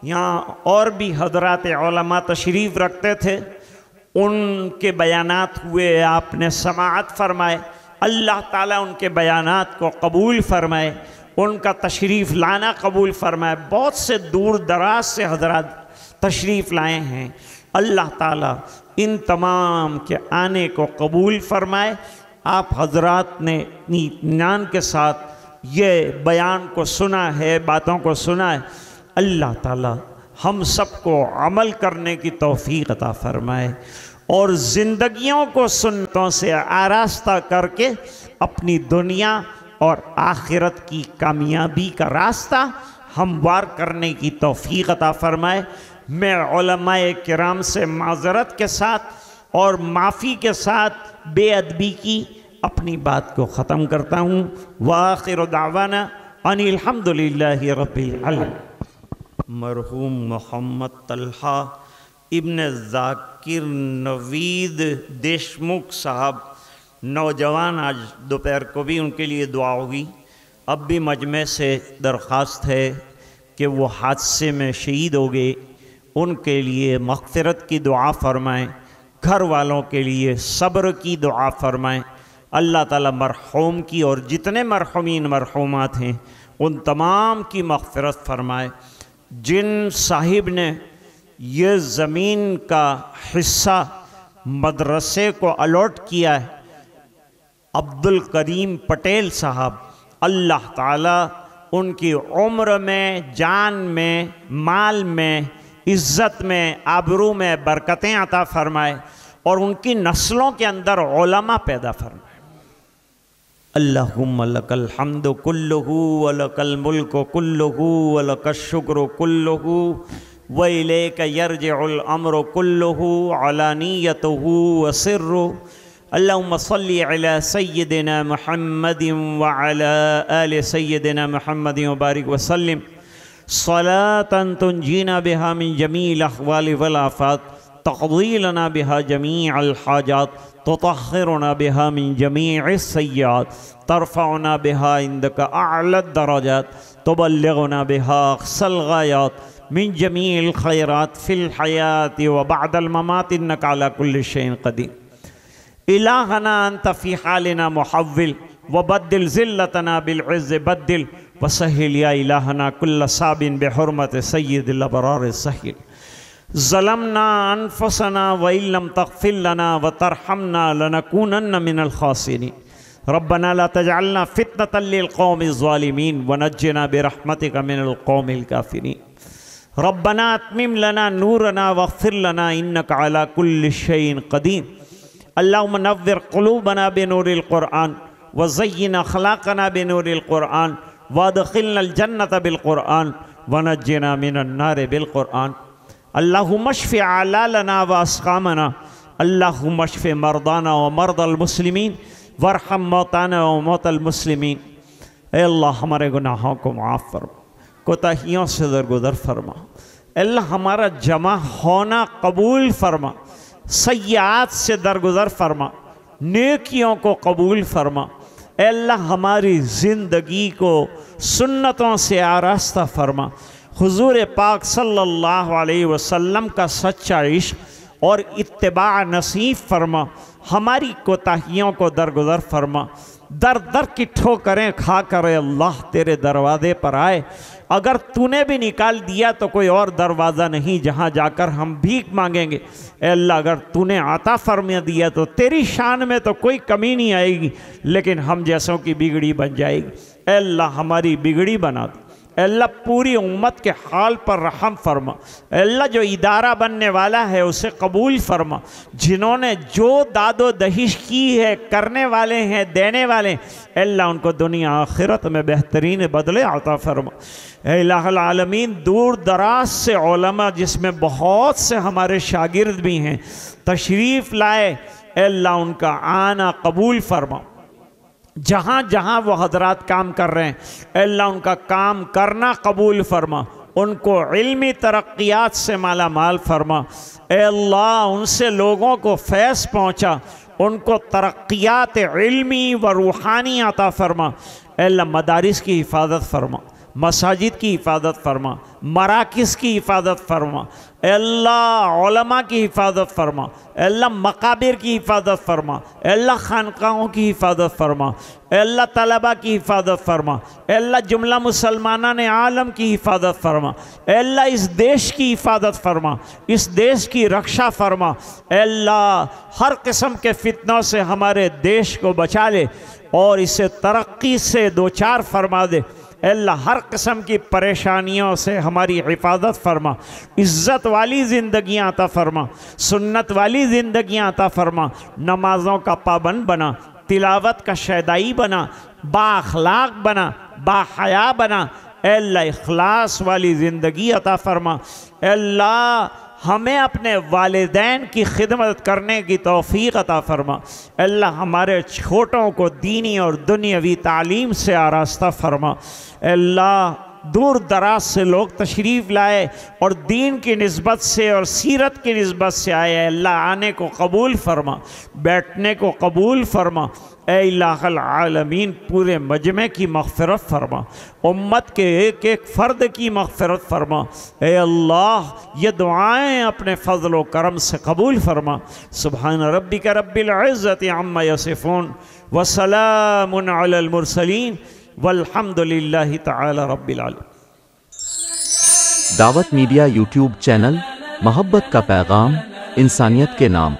यहाँ और भी हज़रात उलमा तशरीफ़ रखते थे, उनके बयानात हुए, आपने समाअत फरमाए। अल्लाह ताला उनके बयानात को कबूल फरमाए, उनका तशरीफ़ लाना कबूल फरमाए। बहुत से दूर दराज से हज़रात तशरीफ़ लाए हैं, अल्लाह ताला इन तमाम के आने को कबूल फरमाए। आप हज़रात ने इतनी इत्मीनान के साथ ये बयान को सुना है, बातों को सुना है, अल्लाह ताला हम सबको अमल करने की तौफ़ीक़ अता फरमाए और ज़िंदगियों को सुन्नतों से आरास्ता करके अपनी दुनिया और आखिरत की कामयाबी का रास्ता हमवार करने की तौफ़ीक़ अता फरमाए। मैं उलमाए किराम से माज़रत के साथ और माफ़ी के साथ बेअदबी की अपनी बात को ख़त्म करता हूँ। वाखिर दावाना अनिल हम्दुलिल्लाहि रब्बिल आलमीन। मरहूम मोहम्मद तलहा इब्न ज़ाकिर नवीद देशमुख साहब नौजवान, आज दोपहर को भी उनके लिए दुआ होगी। अब भी मजमे से दरख्वास्त है कि वो हादसे में शहीद हो गए, उनके लिए मग़फ़िरत की दुआ फ़रमाएँ, घर वालों के लिए सब्र की दुआ फ़रमाएँ। अल्लाह ताला मरहूम की और जितने मरहूमीन मरहूमात हैं उन तमाम की मग़फ़िरत फ़रमाए। जिन साहिब ने ये ज़मीन का हिस्सा मदरसे को अलॉट किया है, अब्दुल करीम पटेल साहब, अल्लाह ताला उनकी उम्र में, जान में, माल में, इज़्ज़त में, आबरू में बरकतें अता फ़रमाए और उनकी नस्लों के अंदर उलमा पैदा फरमाए। अल्लाहुम्मा लकल हम्दु कुल्लुहु व लकल मुल्कु कुल्लुहु व लकश शुक्रु कुल्लुहु व इलैका यरजिउल अम्रु कुल्लुहु अलानियतुहु व सिर्रु। अल्लाहुम्मा सल्लि अला सय्यिदिना मुहम्मदिन व अला आलि सय्यिदिना मुहम्मदिन व बारिक व सल्लिम सलातन तुंजीना बिहा मिन जमील अहवालि वल आफात तक़दी लना बिहा जमीअल हाजात तुतहिरुना बिहा मिन जमीइस सय्यात तरफ़उना बिहा इंदका अअला दरजात तुबल्लिगुना बिहा अक़सल गायात मिन जमीइल खैरात फ़िल हयाति व बअदल ममात इन्नका अला कुल्लि शैइन क़दीर। इलाहना अंत फ़ी हालिना मुहव्विल व बद्दिल ज़िल्लतना बिल इज़्ज़ बद्दिल व सहिल या इलाहना कुल्ल साबिन बिहुर्मत सय्यिदिल अबरार सहिल। ज़लमना अनफुसना व इल्लम तग़फ़िर लना व तरहमना लनकूनन्न मिनल ख़ासिरीन। रब्बना ला तजअलना फ़ितनतल लिल क़ौमिज़ ज़ालिमीन व नज्जिना बिरहमतिका मिनल क़ौमिल काफ़िरीन। रब्बना अत्मिम लना नूरना वग़फ़िर लना इन्नका अला कुल्लि शैइन क़दीर। अल्लाहुम्मा नव्विर क़ुलूबना बिनूरिल क़ुरआन व ज़य्यिन अख़लाक़ना बिनूरिल क़ुरआन व अदख़िलनल जन्नत बिल क़ुरआन व नज्जिना मिनन नार बिल क़ुरआन। अल्लाहुम्मा शफ़ि आलालना व अस्क़ामना, अल्लाहुम्मा शफ़ि मर्दाना व मर्दल मुस्लिमीन वरहम मौताना व मौतल मुस्लिमीन। ऐ अल्लाह हमारे गुनाहों को माफ़ फरमा, कोताहियों से दरगुदर फरमा। अल्लाह हमारा जमा होना कबूल फरमा, सय्यात से दरगुदर फरमा, नेकियों को कबूल फरमा। अल्लाह हमारी ज़िंदगी को सुन्नतों से आरास्ता फरमा। हुज़ूर पाक सल्लल्लाहु अलैहि वसल्लम का सच्चा इश्क और इत्तिबा नसीब फरमा। हमारी कोताहियों को दरगुदर फरमा। दर दर की ठोकरें खा कर अल्लाह तेरे दरवाज़े पर आए। अगर तूने भी निकाल दिया तो कोई और दरवाज़ा नहीं जहाँ जाकर हम भीख मांगेंगे। अल्लाह अगर तूने आता फरमा दिया तो तेरी शान में तो कोई कमी नहीं आएगी, लेकिन हम जैसों की बिगड़ी बन जाएगी। अल्लाह हमारी बिगड़ी बना दे। अल्लाह पूरी उम्मत के हाल पर रहम फरमा। अल्लाह जो इदारा बनने वाला है उसे कबूल फरमा। जिन्होंने जो दादो दहिश की है, करने वाले हैं, देने वाले, अल्लाह उनको दुनिया आखिरत में बेहतरीन बदले अता फरमा। इलाहुल आलमीन दूर दराज से उलमा जिसमें बहुत से हमारे शागिर्द भी हैं तशरीफ़ लाए, अल्लाह उनका आना कबूल फरमा। जहाँ जहाँ वो हजरात काम कर रहे हैं अल्लाह उनका काम करना कबूल फरमा। उनको इल्मी तरक्यात से माला माल फरमा। अल्लाह उनसे लोगों को फैज़ पहुँचा, उनको तरक्यात इल्मी व रूहानी अता फरमा। अल्लाह मदारिस की हिफाजत फरमा, मसाजिद की हिफाजत फरमा, मराकिज़ की हिफाजत फरमा। अल्लाह उलमा की हिफाजत फरमा। अल्लाह मकाबिर की हिफाजत फरमा। अल्लाह खानकाहों की हिफाजत फरमा। अल्लाह तलबा की हिफाजत फरमा। अल्लाह जुमला मुसलमाना ने आलम की हिफाजत फरमा। अल्लाह इस देश की हिफाजत फरमा, इस देश की रक्षा फरमा। अल्लाह हर किस्म के फितनों से हमारे देश को बचा ले और इसे तरक्की से दो चार फरमा दे। अल्लाह हर किस्म की परेशानियों से हमारी हिफाजत फरमा। इज़्ज़त वाली ज़िंदगियाँ अता फरमा, सुन्नत वाली ज़िंदगियाँ अता फरमा। नमाज़ों का पाबंद बना, तिलावत का शैदाई बना, बाअखलाक बना, बाहया बना। अल्लाह इखलास वाली ज़िंदगी अता फरमा। अल्लाह हमें अपने वालिदैन की खिदमत करने की तौफ़ीक़ अता फरमा। अल्लाह हमारे छोटों को दीनी और दुनियावी तालीम से आरास्ता फरमा। अल्लाह दूर दराज से लोग तशरीफ़ लाए और दीन की निस्बत से और सीरत की निस्बत से आए। अल्लाह आने को कबूल फरमा, बैठने को कबूल फरमा। ऐ इलाहुल आलमीन पूरे मजमे की मग़फ़िरत फरमा, उम्मत के एक एक फ़र्द की मग़फ़िरत फरमा। ऐ अल्लाह ये दुआएँ अपने फ़ज़ल व करम से कबूल फरमा। सुब्हान रब्बिका रब्बिल इज़्ज़ति अम्मा यसिफ़ून व सलामुन अलल मुरसलीन वल्हम्दुलिल्लाहि तआला रब्बिल आलमीन। दावत मीडिया यूट्यूब चैनल, मोहब्बत का पैगाम, इंसानियत के नाम।